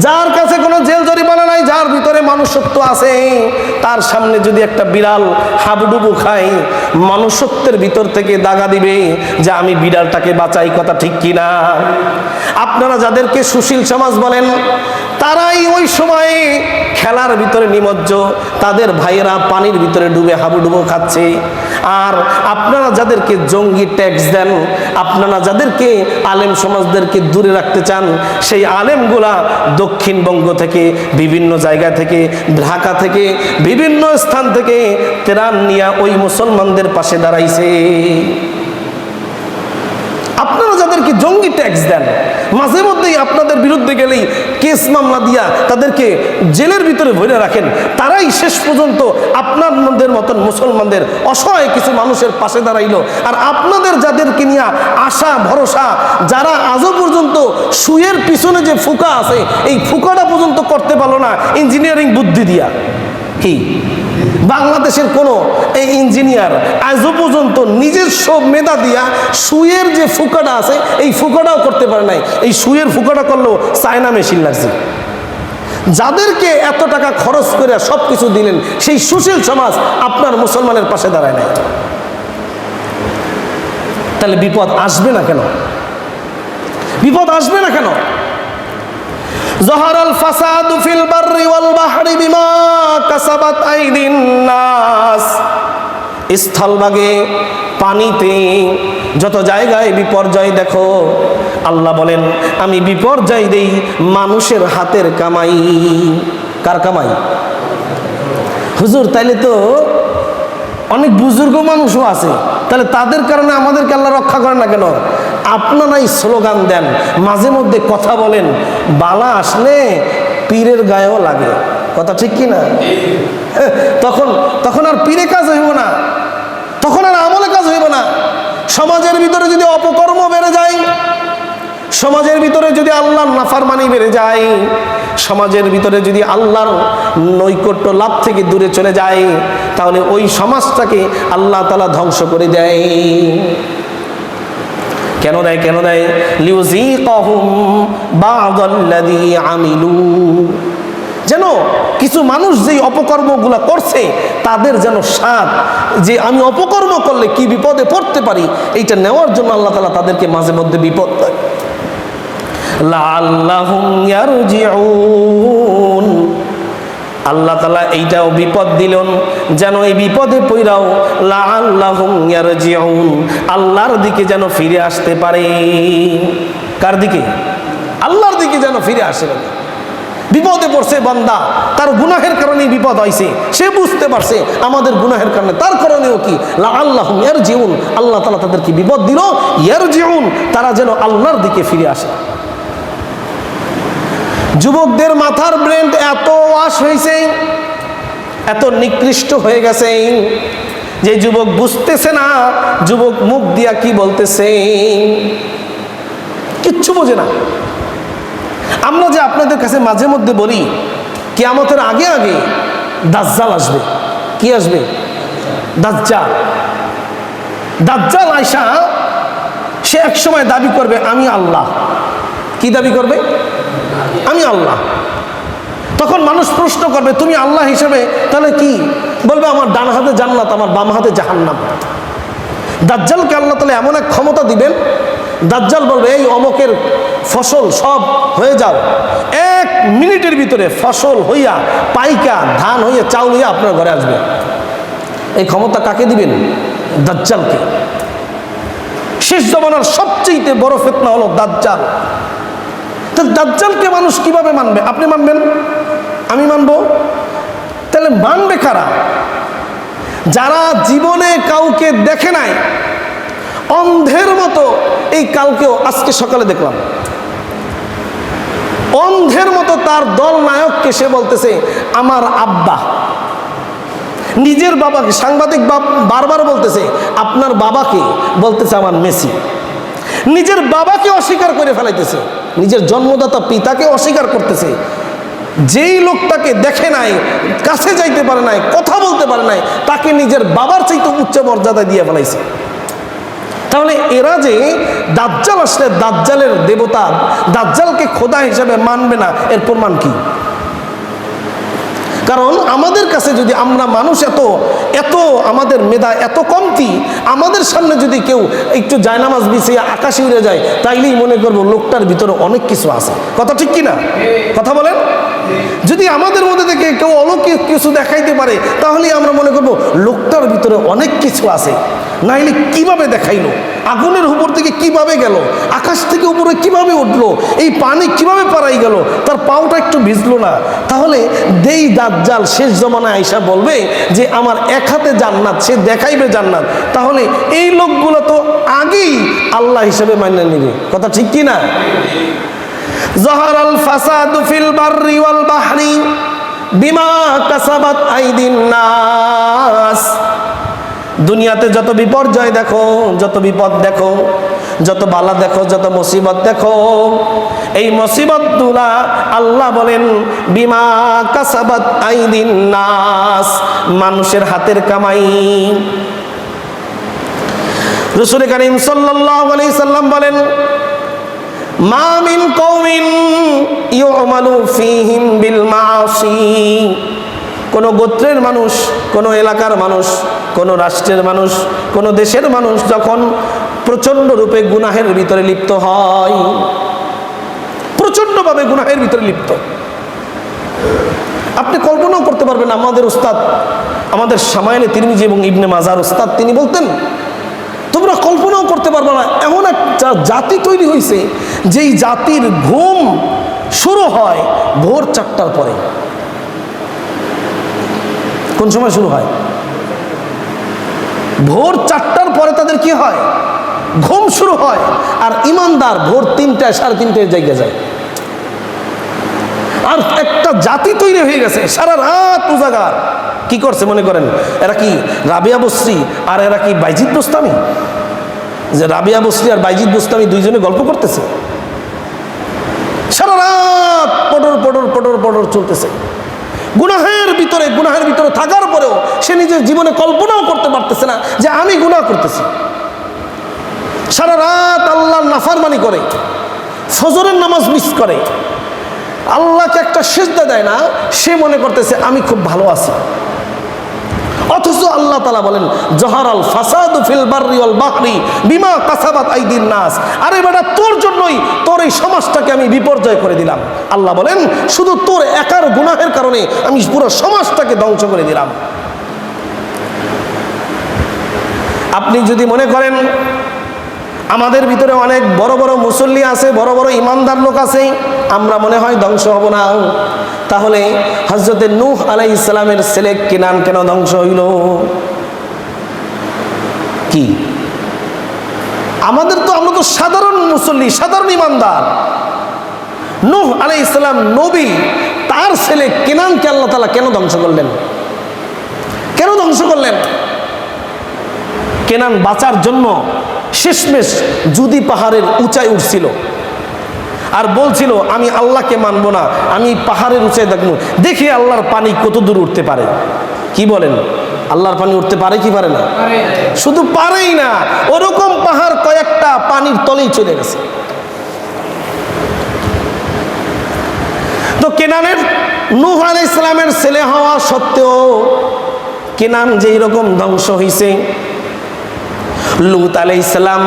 যার কাছে কোনো জেল জরিমানা নাই, যার ভিতরে মানুষত্ব আছে, তার সামনে যদি একটা বিড়াল হাবুডুবু খায়, মানুষত্বের ভিতর থেকে দাগা দিবে যে আমি বিড়ালটাকে বাঁচাই। কথা ঠিক কিনা? আপনারা যাদেরকে সুশীল সমাজ বলেন, তারাই ওই সময়ে খেলার ভিতরে নিমজ্জ, তাদের ভাইয়েরা পানির ভিতরে ডুবে হাবুডুবু খাচ্ছে। আর আপনারা যাদেরকে জঙ্গি ট্যাক্স দেন, আপনারা যাদেরকে আলেম সমাজদেরকে দূরে রাখতে চান, সেই আলেমগুলা দক্ষিণবঙ্গ থেকে, বিভিন্ন জায়গা থেকে, ঢাকা থেকে, বিভিন্ন স্থান থেকে ত্রাণ নিয়ে ওই মুসলমানদের পাশে দাঁড়াইছে। আপনারা যাদেরকে জঙ্গি ট্যাক্স দেন, মাঝে মধ্যেই আপনাদের বিরুদ্ধে গেলেই কেস মামলা দিয়া তাদেরকে জেলের ভিতরে ভরে রাখেন, তারাই শেষ পর্যন্ত আপনাদের মতন মুসলমানদের অসহায় কিছু মানুষের পাশে দাঁড়াইলো। আর আপনাদের যাদেরকে নিয়ে আশা ভরসা, যারা আজও পর্যন্ত সুয়ের পিছনে যে ফুকা আছে এই ফুকাটা পর্যন্ত করতে পারলো না ইঞ্জিনিয়ারিং বুদ্ধি দিয়া। কি বাংলাদেশের কোনো এই ইঞ্জিনিয়ার আজও পর্যন্ত নিজস্ব মেধা দিয়া সুয়ের যে ফুকাটা আছে এই ফুকাটাও করতে পারে নাই। এই সুয়ের ফুকাটা করলেও চায়না মেশিন লাগছে। যাদেরকে এত টাকা খরচ করে সব কিছু দিলেন সেই সুশীল সমাজ আপনার মুসলমানের পাশে দাঁড়ায় নাই, তাহলে বিপদ আসবে না কেন? বিপদ আসবে না কেন? জহারাল ফাসাদু ফিল বাররি ওয়াল বাহরি বিমা কাসাবাত আইদিন নাস। স্থলভাগে, পানিতে, যত জায়গায় বিপর্যয় দেখো, আল্লাহ বলেন আমি বিপর্যয় দেই মানুষের হাতের কামাই। কার কামাই? হুজুর, তাইলে তো অনেক বুজুর্গ মানুষও আছে, তাহলে তাদের কারণে আমাদেরকে আল্লাহ রক্ষা করেন না কেন? আপনারাই স্লোগান দেন, মাঝে মধ্যে কথা বলেন, বালা আসলে পীরের গায়েও লাগে। কথা ঠিক কি না? তখন আর পীরে কাজ হইব না, তখন আর আমলে কাজ হইব না। সমাজের ভিতরে যদি অপকর্ম বেড়ে যায়, সমাজের ভিতরে যদি আল্লাহর নাফরমানি বেড়ে যায়, সমাজের ভিতরে যদি আল্লাহর নৈকট্য লাভ থেকে দূরে চলে যায়, তাহলে ওই সমাজটাকে আল্লাহ তাআলা ধ্বংস করে দেয়। কেন দেয়? কেন দেয়? লিউযীকাহুম বা'দাল্লাযী আমিলু, যেন কিছু মানুষ যেই অপকর্মগুলো করছে তাদের যেন স্বাদ, যে আমি অপকর্ম করলে কি বিপদে পড়তে পারি, এইটা নেওয়ার জন্য আল্লাহ তাআলা তাদেরকে মাঝে মধ্যে বিপদ দেয়। লাআল্লাহুম ইয়ারজিউন, আল্লাহ তাআলা এইটাও বিপদ দিলেন যেন এই বিপদে পইরাও লাআল্লাহুম ইয়ারজিউন, আল্লাহর দিকে যেন ফিরে আসতে পারে। কার দিকে? আল্লাহর দিকে যেন ফিরে আসে। বিপদে পড়ছে বান্দা, তার গুনাহের কারণে বিপদ হয়েছে, সে বুঝতে পারছে আমাদের গুনাহের কারণে, তার কারণেও কি লাআল্লাহুম ইয়ারজিউন, আল্লাহ তাআলা তাদেরকে বিপদ দিল, ইয়ারজিউন, তারা যেন আল্লাহর দিকে ফিরে আসে। যুবকদের মাথার ব্রেন এত ওয়াশ হয়েছে, এত নিকৃষ্ট হয়ে গেছে যে যুবক বুঝতেছে না যুবক মুখ দিয়া কি বলতেছে, কিচ্ছু বোঝে না। আমরা যে আপনাদের কাছে মাঝে মধ্যে বলি কিয়ামতের আগে আগে দাজ্জাল আসবে। কি আসবে? দাজ্জাল। দাজ্জাল আয়সা সে এক সময় দাবি করবে আমি আল্লাহ। কি দাবি করবে? আমি আল্লাহ। তখন মানুষ প্রশ্ন করবে তুমি আল্লাহ হিসেবে তাহলে কি? বলবে আমার ডান হাতে জান্নাত, আমার বাম হাতে জাহান্নাম। দাজ্জালকে আল্লাহ তাআলা এমন এক ক্ষমতা দিবেন, দাজ্জাল বলবে এই অমকের ফসল সব হয়ে যাও, 1 মিনিটের ভিতরে ফসল হইয়া পাইকা ধান হইয়া চাউল হইয়া আপনার ঘরে আসবে। এই ক্ষমতা কাকে দিবেন? দাজ্জালকে। শেষ জমানার সবচেয়ে বড় ফিতনা হলো দাজ্জাল। দাজ্জালকে মানুষ কিভাবে মানবে? আপনি মানবেন, আমি মানবো, তাহলে মানবে কারা? যারা জীবনে কাউকে দেখে নাই, অন্ধের মতো। এই কালকেও আজকে সকালে দেখলাম অন্ধের মতো তার দল নায়ককে সে বলতেছে আমার আব্বা। নিজের বাবাকে, সাংবাদিক বারবার বলতেছে আপনার বাবাকে, বলতেছে আমার মেসি। নিজের বাবাকে অস্বীকার করে ফেলাইতেছে, নিজের জন্মদাতা পিতাকে অস্বীকার করতেছে। যেই লোকটাকে দেখে নাই, কাছে যাইতে পারে নাই, কথা বলতে পারে নাই, তাকে নিজের বাবার চাইতে উচ্চ মর্যাদা দিয়ে ফেলাইছে। তাহলে এরা যে দাজ্জাল আসলে দাজ্জালের দেবতা, দাজ্জালকে খোদা হিসেবে মানবে না, এর প্রমাণ কি? কারণ আমাদের কাছে যদি আমরা মানুষ এত আমাদের মেধা এত কমতি, আমাদের সামনে যদি কেউ একটু জায়নামাজ বিছিয়ে আকাশে উড়ে যায়, তাইলেই মনে করবো লোকটার ভিতরে অনেক কিছু আছে। কথা ঠিক কিনা? কথা বলেন। যদি আমাদের মধ্যে থেকে কেউ অলৌকিক কিছু দেখাইতে পারে, তাহলেই আমরা মনে করবো লোকটার ভিতরে অনেক কিছু আছে। নাইলে কিভাবে দেখাইলো, আগুনের উপর থেকে কিভাবে গেল, আকাশ থেকে উপরে কিভাবে উঠলো, এই পানি কিভাবে পারাই গেল, তার পাওটা একটু ভিজলো না? তাহলে দেই দাজ্জাল শেষ জমানায় আইসা বলবে যে আমার এক হাতে জান্নাত, সে দেখাইবে জান্নাত। তাহলে এই লোকগুলো তো আগেই আল্লাহ হিসেবে মান্য নিবে। কথা ঠিক কি না? যাহারাল ফাসাদু ফিল বাররি ওয়াল বাহরি বিমা কাসাবাত আইদিন নাস। দুনিয়াতে যত বিপর্যয় দেখো, যত বিপদ দেখো, যত বালা দেখো, যত মুসিবত দেখো, এই মুসিবতগুলা আল্লাহ বলেন বিমা কাসাবাত আইদিন নাস, মানুষের হাতের কামাই। রাসূল কারীম সাল্লাল্লাহু আলাইহি সাল্লাম বলেন মা মিন কওমিন ইউমালু ফীহিম বিল মাআসি। কোন গোত্রের মানুষ, কোন এলাকার মানুষ, কোন রাষ্ট্রের মানুষ, কোন দেশের মানুষ যখন প্রচন্ড রূপে গুনাহের ভিতরে লিপ্ত হয়, প্রচন্ডভাবে গুনাহের ভিতরে লিপ্ত, আপনি কল্পনাও করতে পারবেন। আমাদের উস্তাদ, আমাদের শামাইলে তিরমিজি এবং ইবনে মাজার উস্তাদ, তিনি বলতেন তোমরা কল্পনাও করতে পারবে না, এমন একটা জাতি তৈরি হয়েছে যেই জাতির ঘুম শুরু হয় ভোর 4টার পরে। কোন সময় শুরু হয়? ভোর 4টার পরে তাদের কি হয়? ঘুম শুরু হয়। আর ইমানদার ভোর 3টায়, 3:30 জায়গায় যায়। আর একটা জাতি তৈরি হয়ে গেছে সারা রাত উজাগার। কি করছে মনে করেন? এরা কি রাবিয়া বসরি আর এরা কি বাইজিদ বোস্তামি? যে রাবিয়া বসরি আর বাইজিদ বোস্তামি দুইজনে গল্প করতেছে, সারা রাত পটর পটর পটর পটর চলতেছে। গুনাহের ভিতরে থাকার পরেও সে নিজের জীবনে কল্পনাও করতে পারতেছে না যে আমি গুনাহ করতেছি। সারা রাত আল্লাহর নাফরমানি করে, ফজরের নামাজ মিস করে, আল্লাহকে একটা সিজদা দেয় না, সে মনে করতেছে আমি খুব ভালো আছি। অথচ আল্লাহ তাআলা বলেন যাহারাল ফাসাদু ফিল বাররি ওয়াল বাহরি বিমা কাসাবাত আইদিন নাস। আরে বেটা, তোর জন্যই তোর এই সমাজটাকে আমি বিপর্যয় করে দিলাম। আল্লাহ বলেন শুধু তোর একার গুনাহের কারণে আমি পুরো সমাজটাকে ধ্বংস করে দিলাম। আপনি যদি মনে করেন আমাদের ভিতরে অনেক বড় বড় মুসল্লি আছে, বড় বড় ইমানদার লোক আছে, আমরা মনে হয় ধ্বংস হব না, তাহলে হযরতে নূহ আলাইহিস সালামের ছেলে কেনান কেন ধ্বংস হইল? কি আমরা তো সাধারণ মুসল্লি, সাধারণ ইমানদার। নূহ আলাইহিস সালাম নবী, তার ছেলে কেনানকে আল্লাহ তাআলা কেন ধ্বংস করলেন? কেন ধ্বংস করলেন? কেনান বাঁচার জন্য শেষমেশ জুদি পাহাড়ের উঁচায় উঠছিল আর বলছিল আমি আল্লাহকে মানব না, আমি পাহাড়ের উঁচায় দেখবো, দেখি আল্লাহর পানি কত দূর উঠতে পারে। কি বলেন? আল্লাহর পানি উঠতে পারে কি পারে না? শুধু পারেই না, ওরকম পাহাড় কয়েকটা পানির তলেই চলে গেছে। তো কেনানের, নূহ আলাইহিস সালামের ছেলে হওয়া সত্ত্বেও কেনান যেই রকম ধ্বংস হয়েছে, লূত আলাইহিস সালাম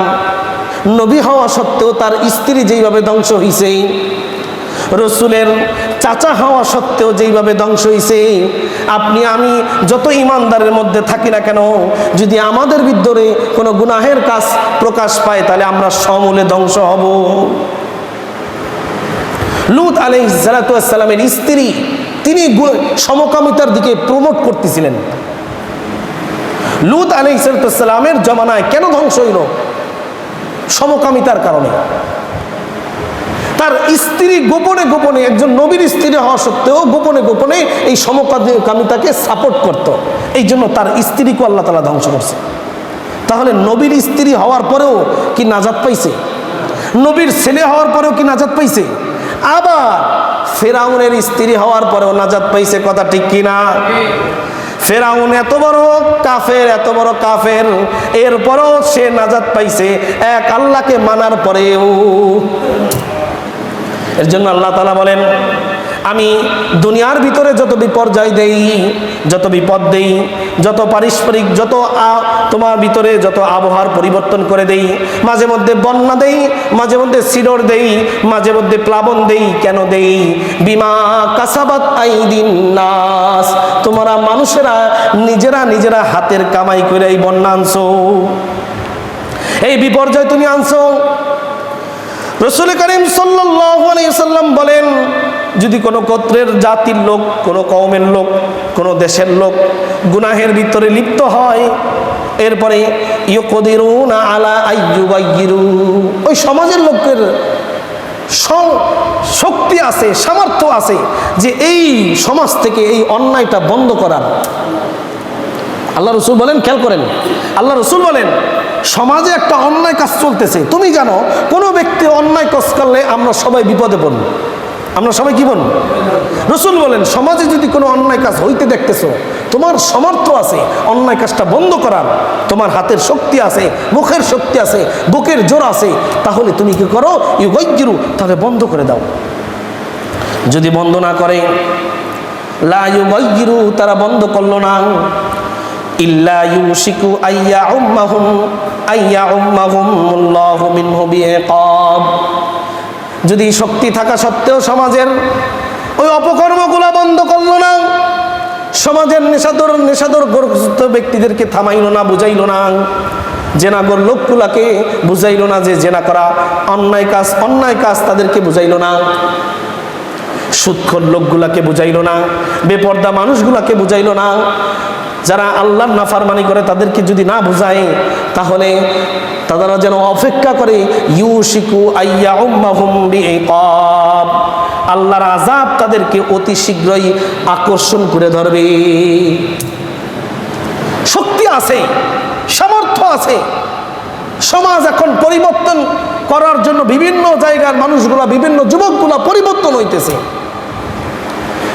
নবী হওয়া সত্ত্বেও তার স্ত্রী যেইভাবে ধ্বংস হয়েছে, রসুলের চাচা হওয়া সত্ত্বেও যেইভাবে ধ্বংস হয়েছে, আপনি আমি যত ইমানদারের মধ্যে থাকি না কেন, যদি আমাদের ভিতরে কোনো গুনাহের কাজ প্রকাশ পায় তাহলে আমরা সমূলে ধ্বংস হব। লূত আলাইহিস সালামের স্ত্রী, তিনি সমকামিতার দিকে প্রমোট করতেছিলেন। লূত আলাইহিস সালামের জমানায় কেন ধ্বংস হইল? সমকামিতার কারণে। তার স্ত্রী গোপনে গোপনে, একজন নবীর স্ত্রী হওয়া সত্ত্বেও গোপনে গোপনে এই সমকামিতাকে সাপোর্ট করত, এই জন্য তার স্ত্রীকে আল্লাহ তাআলা ধ্বংস করছে। তাহলে নবীর স্ত্রী হওয়ার পরেও কি নাজাত পাইছে? নবীর ছেলে হওয়ার পরেও কি নাজাত পাইছে? আবার ফেরাউনের স্ত্রী হওয়ার পরেও নাজাত পাইছে। কথা ঠিক কিনা? ফেরাউন এত বড় কাফের, এরপরও সে নাজাত পাইছে এক আল্লাহকে মানার পরেও। এর জন্য আল্লাহ তাআলা বলেন আমি দুনিয়ার ভিতরে যত বিপর্যয় দেই, যত বিপদ দেই, যত পারস্পরিক যত তোমার ভিতরে যত আবহাওয়ার পরিবর্তন করে দেই, মাঝে মধ্যে বন্যা দেই, মাঝে মধ্যে শিরোর দেই, মাঝে মধ্যে প্লাবন দেই, কেন দেই? বিমা কাসাবাত আইদিন নাস, তোমরা মানুষেরা নিজেরা হাতের কামাই করে এই বন্যা আনছো, এই বিপর্যয় তুমি আনছো। রাসূল করিম সাল্লাল্লাহু আলাইহি ওয়াসাল্লাম বলেন, যদি কোনো গোত্রের জাতির লোক, কোনো কওমের লোক, কোনো দেশের লোক গুনাহের ভিতরে লিপ্ত হয়, এরপরে ইয়কদিরুনা আলা আইয়ুবাইয়িরু, ওই সমাজের লোকের শক্তি আছে, সামর্থ্য আছে যে এই সমাজ থেকে এই অন্যায়টা বন্ধ করার। আল্লাহ রসুল বলেন, খেয়াল করেন, আল্লাহ রসুল বলেন সমাজে একটা অন্যায় কাজ চলতেছে, তুমি জানো কোনো ব্যক্তি অন্যায় কাজ করলে আমরা সবাই বিপদে পড়ব, আমরা সবাই কি বলব? রসুল বলেন সমাজে যদি কোনো অন্যায় কাজ হইতে দেখতেছো, তোমার সামর্থ্য আছে অন্যায় কাজটা বন্ধ করার, তোমার হাতের শক্তি আছে, মুখের শক্তি আছে, বুকের জোর আছে, তাহলে তুমি কি করো? ইউগাইয়িরু, তাহলে বন্ধ করে দাও। যদি বন্ধ না করে, লা ইউগাইয়িরু, তারা বন্ধ করলো না, ইল্লা ইউশিকু আইয়া উম্মাহুমুল্লাহু মিনহু বিইকাব, যদি শক্তি থাকা সত্ত্বেও সমাজের ওই অপকর্মগুলো বন্ধ করলো না, সমাজের নেশাদরগ্রস্ত ব্যক্তিদেরকে থামাইলো না, বুঝাইলো না, জেনাগর লোকগুলাকে বুঝাইলো না যে জেনা করা অন্যায় কাজ তাদেরকে বুঝাইলো না, সুদখোর লোকগুলাকে বুঝাইলো না, বেপর্দা মানুষগুলাকে বুঝাইলো না, যারা আল্লাহর নাফরমানি করে তাদেরকে যদি না বুঝায়, তাহলে তারা যেন অপেক্ষা করে ইউশিকু আইয়া উম্মাহুম বিইকাব, আল্লাহর আযাব তাদেরকে অতি শীঘ্রই আকর্ষণ করে ধরবে। শক্তি আছে, সামর্থ্য আছে, সমাজ এখন পরিবর্তন করার জন্য বিভিন্ন জায়গার মানুষগুলা, বিভিন্ন যুবকগুলা পরিবর্তন হইতেছে,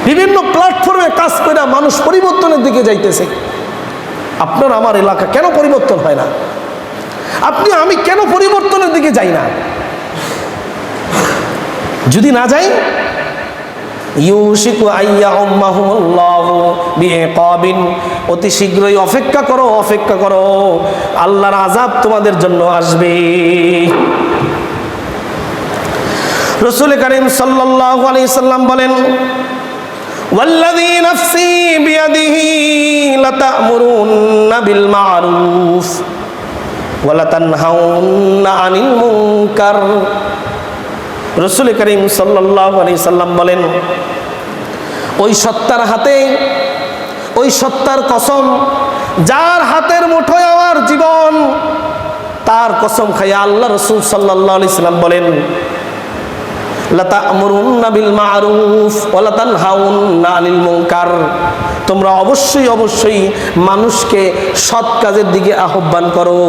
বিভিন্ন প্ল্যাটফর্মে কাজ করে মানুষ পরিবর্তনের দিকে যাইতেছে। আপনার আমার এলাকা কেন পরিবর্তন হয় না? আপনি আমি কেন পরিবর্তনের দিকে যাই না? যদি না যাই, ইউশিকু আইয়া উম্মাহুমুল্লাহু বিইকাবিন, অতি শীঘ্রই অপেক্ষা করো, আল্লাহর আযাব তোমাদের জন্য আসবে। রাসূল করিম সাল্লাল্লাহু আলাইহি সাল্লাম বলেন, ওয়াল্লাযী নাফসি বিয়াদিহি লাতা'মুরুন্না বিল মা'রুফ ওয়া লাতানহাউন্না আনিল মুনকার। রাসূল করিম সাল্লাল্লাহু আলাইহি সাল্লাম বলেন, ওই সত্তার হাতে, ওই সত্তার কসম, যার হাতের মুঠোয় আমার জীবন, তার কসম খাইয়া আল্লাহ রাসূল সাল্লাল্লাহু আলাইহি সাল্লাম বলেন, লাতা'মুরুন্না বিল মা'রুফ ওয়া লাতানহাউন্না আনিল মুনকার, তোমরা অবশ্যই মানুষকে সৎ কাজের দিকে আহ্বান করো,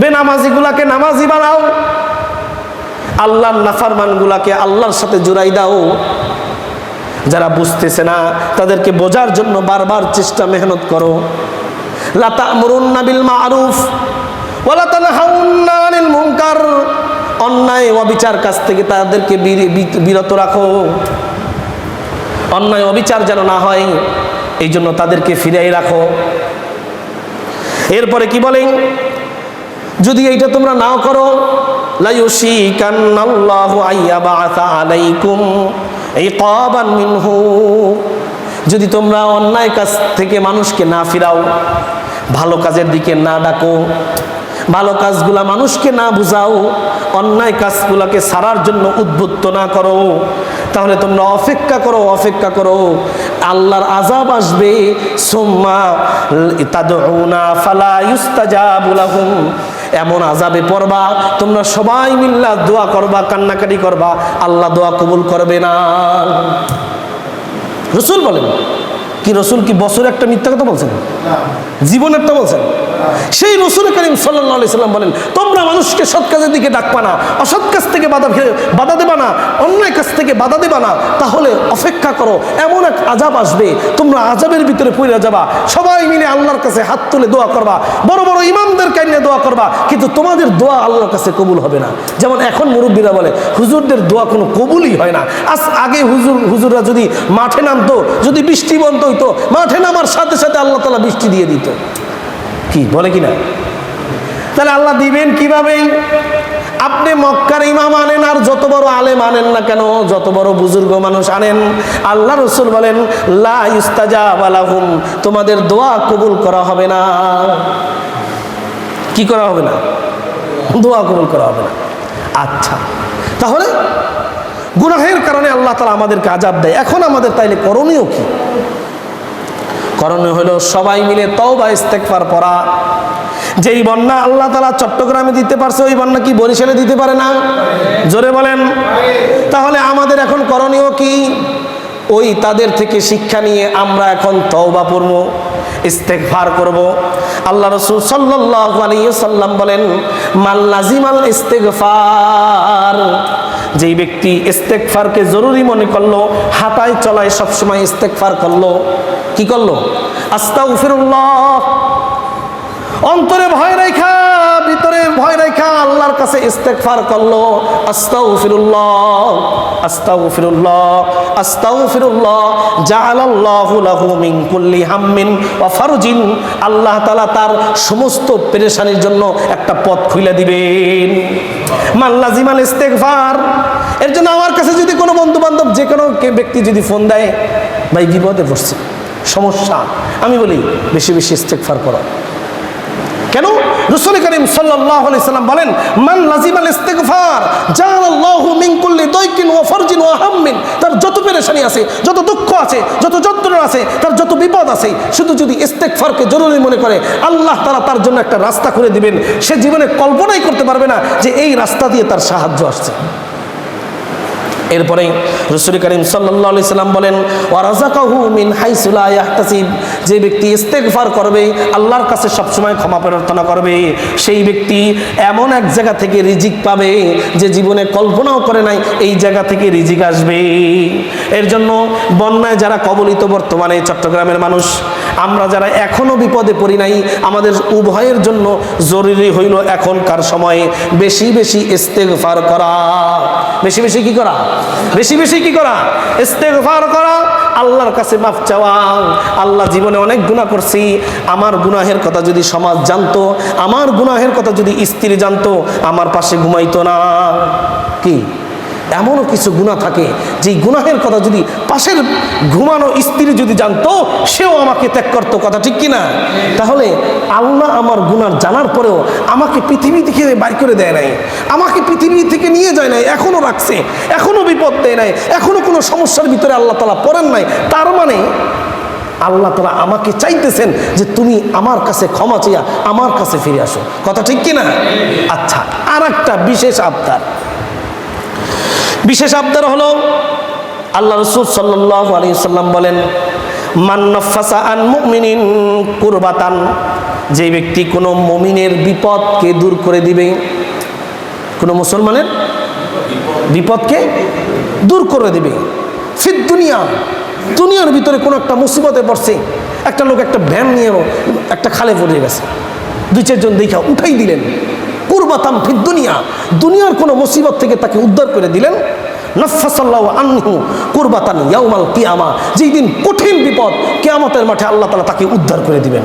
বেনামাজিগুলাকে নামাজি বানাও, আল্লাহর নাফরমানগুলাকে আল্লাহর সাথে জুড়াই দাও। যারা বুঝতেছে না তাদেরকে বোঝার জন্য বারবার চেষ্টা মেহনত করো। লাতা'মুরুন্না বিল মা'রুফ ওয়া লাতানহাউন্না আনিল মুনকার, অন্যায় অবিচার কাজ থেকে তাদেরকে বিরত রাখো, অন্যায় অবিচার যেন না হয়, এই জন্য তাদেরকে ফিরিয়ে রাখো। এরপরে কি বলেন, যদি এইটা তোমরা নাও করো, লা ইউশিকান্নাল্লাহু আইয়াবা'আসা আলাইকুম ইকাবান মিনহু, যদি তোমরা অন্যায় কাজ থেকে মানুষকে না ফিরাও, ভালো কাজের দিকে না ডাকো, ভালো কাজগুলা মানুষকে না বুঝাও, অন্যায় কাজগুলাকে ছাড়ার জন্য উদ্বুদ্ধ না করো, তাহলে তোমরা অপেক্ষা করো, আল্লাহর আযাব আসবে। সুম্মা তাদউনা ফালা ইউস্তাজাবু লাহুম, এমন আযাবে পড়বা তোমরা সবাই মিল্লা দোয়া করবা, কান্নাকাটি করবা, আল্লাহ দোয়া কবুল করবে না। রাসূল বলেন, কি রাসূল কি বছরে একটা মিথ্যা কথা বলছেন? জীবনেরটা বলছেন। সেই রাসূল করিম সাল্লাল্লাহু আলাইহি সাল্লাম বলেন, তোমরা মানুষকে সৎ কাজের দিকে ডাকবা না, অসৎ কাজ থেকে বাধা দেবা না, অন্যায় কাজ থেকে বাধা দেবা না, তাহলে অপেক্ষা করো, এমন এক আযাব আসবে, তোমরা আযাবের ভিতরে পড়ে যাবা। সবাই মিলে আল্লাহর কাছে হাত তুলে দোয়া করবা, বড় বড় ইমামদের কাইন্না দোয়া করবা, কিন্তু তোমাদের দোয়া আল্লাহর কাছে কবুল হবে না। যেমন এখন মুরব্বীরা বলে হুজুরদের দোয়া কোনো কবুলই হয় না। আগে হুজুররা যদি মাঠে নামতো, যদি বৃষ্টি বন্ধ হইতো, মাঠে নামার সাথে সাথে আল্লাহ তাআলা বৃষ্টি দিয়ে দিত। কি বলে কিনা? তাহলে আল্লাহ দিবেন কিভাবে? আপনি মক্কার ইমাম আনেন আর যত বড় আলেম আনেন না কেন, যত বড় বুজুর্গ মানুষ আনেন, আল্লাহ রাসূল বলেন লা ইস্তাজাবা লাহুম, তোমাদের দোয়া কবুল করা হবে না। কি করা হবে না? দোয়া কবুল করা হবে না। আচ্ছা, তাহলে গুনাহের কারণে আল্লাহ তাআলা আমাদেরকে আযাব দেয়। এখন আমাদের তাইলে করণীয় কি? করণীয় হলো সবাই মিলে তওবা ইস্তেগফার পড়া। যেই বন্যা আল্লাহ তাআলা চট্টগ্রামে দিতে পারছে, ওই বন্যা কি বরিশালে দিতে পারে না? জোরে বলেন। তাহলে আমাদের এখন করণীয় কি? ওই তাদের থেকে শিক্ষা নিয়ে আমরা এখন তওবা পড়ব, ইস্তেগফার করব। আল্লাহ রাসূল সাল্লাল্লাহু আলাইহি ওয়াসাল্লাম বলেন, মান লাজিমাল ইস্তেগফার, যেই ব্যক্তি ইস্তেগফারকে জরুরি মনে করলো, হাঁটায় চলায় সবসময় ইস্তেগফার করলো, কি করলো? আস্তাগফিরুল্লাহ, অন্তরে ভয় রেখা, ভিতরে ভয় রেখা আল্লাহর কাছে ইস্তেগফার করলো, আস্তাগফিরুল্লাহ আস্তাগফিরুল্লাহ আস্তাগফিরুল্লাহ, জাআলাল্লাহু লাহু মিন কুল্লি হাম্মিন ওয়া ফারজিন, আল্লাহ তাআলা তার সমস্ত পেরেশানির জন্য একটা পথ খুলে দিবেন। মান লাজিমাল ইস্তেগফার। এর জন্য আমার কাছে যদি কোনো বন্ধু বান্ধব, যে কোনো ব্যক্তি যদি ফোন দেয়, ভাই বিপদে পড়ছি, সমস্যা, আমি বলি বেশি বেশি ইস্তেগফার করো। কেন? রাসূল করিম সাল্লাল্লাহু আলাইহি সাল্লাম বলেন, মান লাজিমাল ইস্তিগফার জাআলাল্লাহু মিন কুল্লি দাইকিন ওয়া ফারজিন ওয়া হাম্মিন, তার যত পেরেশানি আছে, যত দুঃখ আছে, যত যন্ত্রণা আছে, তার যত বিপদ আছে, শুধু যদি ইস্তেগফারকে জরুরি মনে করে, আল্লাহ তাআলা তার জন্য একটা রাস্তা করে দিবেন। সে জীবনে কল্পনাই করতে পারবে না যে এই রাস্তা দিয়ে তার সাহায্য আসছে। এরপরে রাসূল করিম সাল্লাল্লাহু আলাইহি সাল্লাম বলেন, ওয়া রাযাকাহু মিন হাইসু লা ইয়াহতাসিব, যে ব্যক্তি ইস্তেগফার করবে, আল্লাহর কাছে সবসময় ক্ষমা প্রার্থনা করবে, সেই ব্যক্তি এমন এক জায়গা থেকে রিজিক পাবে যে জীবনে কল্পনাও করে নাই এই জায়গা থেকে রিজিক আসবে। এর জন্য বন্যায় যারা কবলিত বর্তমানে চট্টগ্রামের মানুষ, আমরা যারা এখনো বিপদে পড়ি নাই, আমাদের উভয়ের জন্য জরুরি হইল এখনকার সময়ে বেশি বেশি ইস্তেগফার করা। বেশি বেশি কি করা? বেশি বেশি কি করা? ইস্তেগফার করা, আল্লাহর কাছে মাফ চাওয়া। আল্লাহ, জীবনে অনেক গুনাহ করছি, আমার গুনাহের কথা যদি সমাজ জানতো, আমার গুনাহের কথা যদি স্ত্রী জানতো, আমার পাশে ঘুমাইতো না। কি এমনও কিছু গুনাহ থাকে যে গুনাহের কথা যদি পাশের ঘুমানো স্ত্রী যদি জানতো, সেও আমাকে ত্যাগ করতো। কথা ঠিক কিনা? তাহলে আল্লাহ আমার গুনাহ জানার পরেও আমাকে পৃথিবী থেকে বাইর করে দেয় নাই, আমাকে পৃথিবী থেকে নিয়ে যায় নাই, এখনো রাখছে, এখনো বিপদ দেয় নাই, এখনো কোনো সমস্যার ভিতরে আল্লাহ তাআলা পড়েন নাই। তার মানে আল্লাহ তাআলা আমাকে চাইতেছেন যে তুমি আমার কাছে ক্ষমা চাইয়া আমার কাছে ফিরে আসো। কথা ঠিক কিনা? আচ্ছা, আর একটা বিশেষ আবদার। বিশেষ আবদার হলো, আল্লাহ রাসূল সাল্লাল্লাহু আলাইহি ওয়াসাল্লাম বলেন, মান নাফাসা আন মুমিনিন কুরবাতান, যে ব্যক্তি কোনো মুমিনের বিপদকে দূর করে দিবে, কোনো মুসলমানের বিপদকে দূর করে দিবে, ফিদ দুনিয়া, দুনিয়ার ভিতরে কোনো একটা মুসিবতে পড়ছে, একটা লোক একটা ভ্যান নিয়ে একটা খালে পড়ে গেছে, দুই চারজন দেখা উঠাই দিলেন, কুরবাতাম ফিদ দুনিয়া, দুনিয়ার কোনো মুসিবত থেকে তাকে উদ্ধার করে দিলেন। নাফাসাল্লাহু আনহু কুরবাতান ইয়াউমাল কিয়ামা, যেই দিন কঠিন বিপদ, কিয়ামতের মাঠে আল্লাহ তাআলা তাকে উদ্ধার করে দিবেন।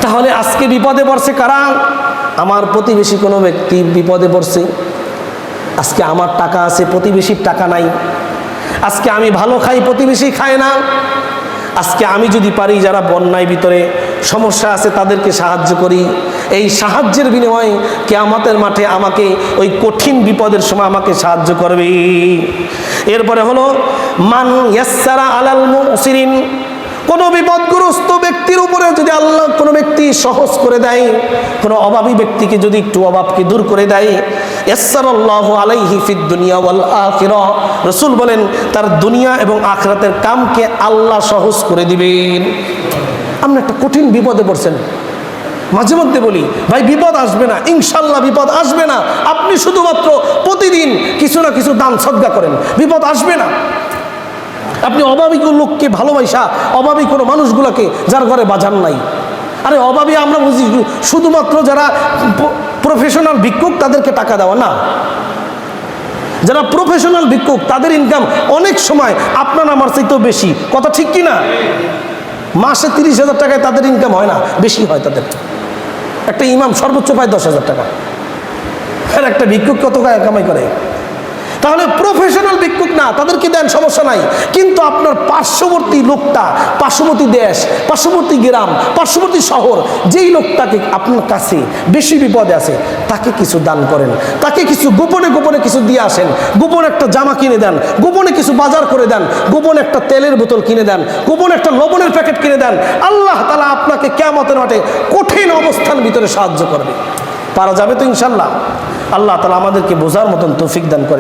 তাহলে আজকে বিপদে পড়ছে কারা? আমার প্রতিবেশী কোনো ব্যক্তি বিপদে পড়ছে। আজকে আমার টাকা আছে, প্রতিবেশীর টাকা নাই। আজকে আমি ভালো খাই, প্রতিবেশী খায় না। আজকে আমি যদি পারি, যারা বন্যায় ভিতরে সমস্যা আছে তাদেরকে সাহায্য করি, এই সাহায্যের বিনিময়ে কিয়ামতের মাঠে আমাকে ওই কঠিন বিপদের সময় আমাকে সাহায্য করবে। এরপরে হলো মান ইয়াসসারা আলাল মুসিরিন, কোনো বিপদগ্রস্ত ব্যক্তির উপরে যদি আল্লাহ কোনো ব্যক্তি সহজ করে দেয়, কোনো অভাবী ব্যক্তিকে যদি একটু অভাবকে দূর করে দেয়, ইয়াসসারাল্লাহু আলাইহি ফিদ দুনিয়া ওয়াল আখিরাহ, রাসূল বলেন তার দুনিয়া এবং আখিরাতের কামকে আল্লাহ সহজ করে দিবেন। আপনি একটা কঠিন বিপদে পড়ছেন, মাঝে মধ্যে বলি ভাই বিপদ আসবে না, ইনশাল্লাহ বিপদ আসবে না। আপনি শুধুমাত্র প্রতিদিন কিছু না কিছু দান সদকা করেন, বিপদ আসবে না। আপনি অভাবী লোককে ভালোবাসা, অভাবী কোনো মানুষগুলোকে যার ঘরে বাজার নাই। আরে অভাবী আমরা বুঝি শুধুমাত্র যারা প্রফেশনাল ভিক্ষুক তাদেরকে টাকা দেওয়া না। যারা প্রফেশনাল ভিক্ষুক তাদের ইনকাম অনেক সময় আপনার আমার চাইতেও বেশি, কথা ঠিক কি না? মাসে 30,000 টাকায় তাদের ইনকাম হয় না, বেশি হয় তাদের। একটা ইমাম সর্বোচ্চ পায় 10,000 টাকা, আর একটা ভিক্ষুক কত কামাই করে? তাহলে প্রফেশনাল ভিক্ষুক না, তাদেরকে দেন, সমস্যা নাই। কিন্তু আপনার পার্শ্ববর্তী লোকটা, পার্শ্ববর্তী দেশ, পার্শ্ববর্তী গ্রাম, পার্শ্ববর্তী শহর, যেই লোকটাকে আপনার কাছে বেশি বিপদে আছে তাকে কিছু দান করেন, তাকে কিছু গোপনে গোপনে কিছু দিয়ে আসেন। গোপনে একটা জামা কিনে দেন, গোপনে কিছু বাজার করে দেন, গোপনে একটা তেলের বোতল কিনে দেন, গোপনে একটা লবণের প্যাকেট কিনে দেন। আল্লাহ তাআলা আপনাকে কিয়ামতের মাঠে কঠিন অবস্থান ভিতরে সাহায্য করবে। পারা যাবে তো ইনশাল্লাহ? আল্লাহ তাআলা আমাদেরকে বোঝার মতন তৌফিক দান করে।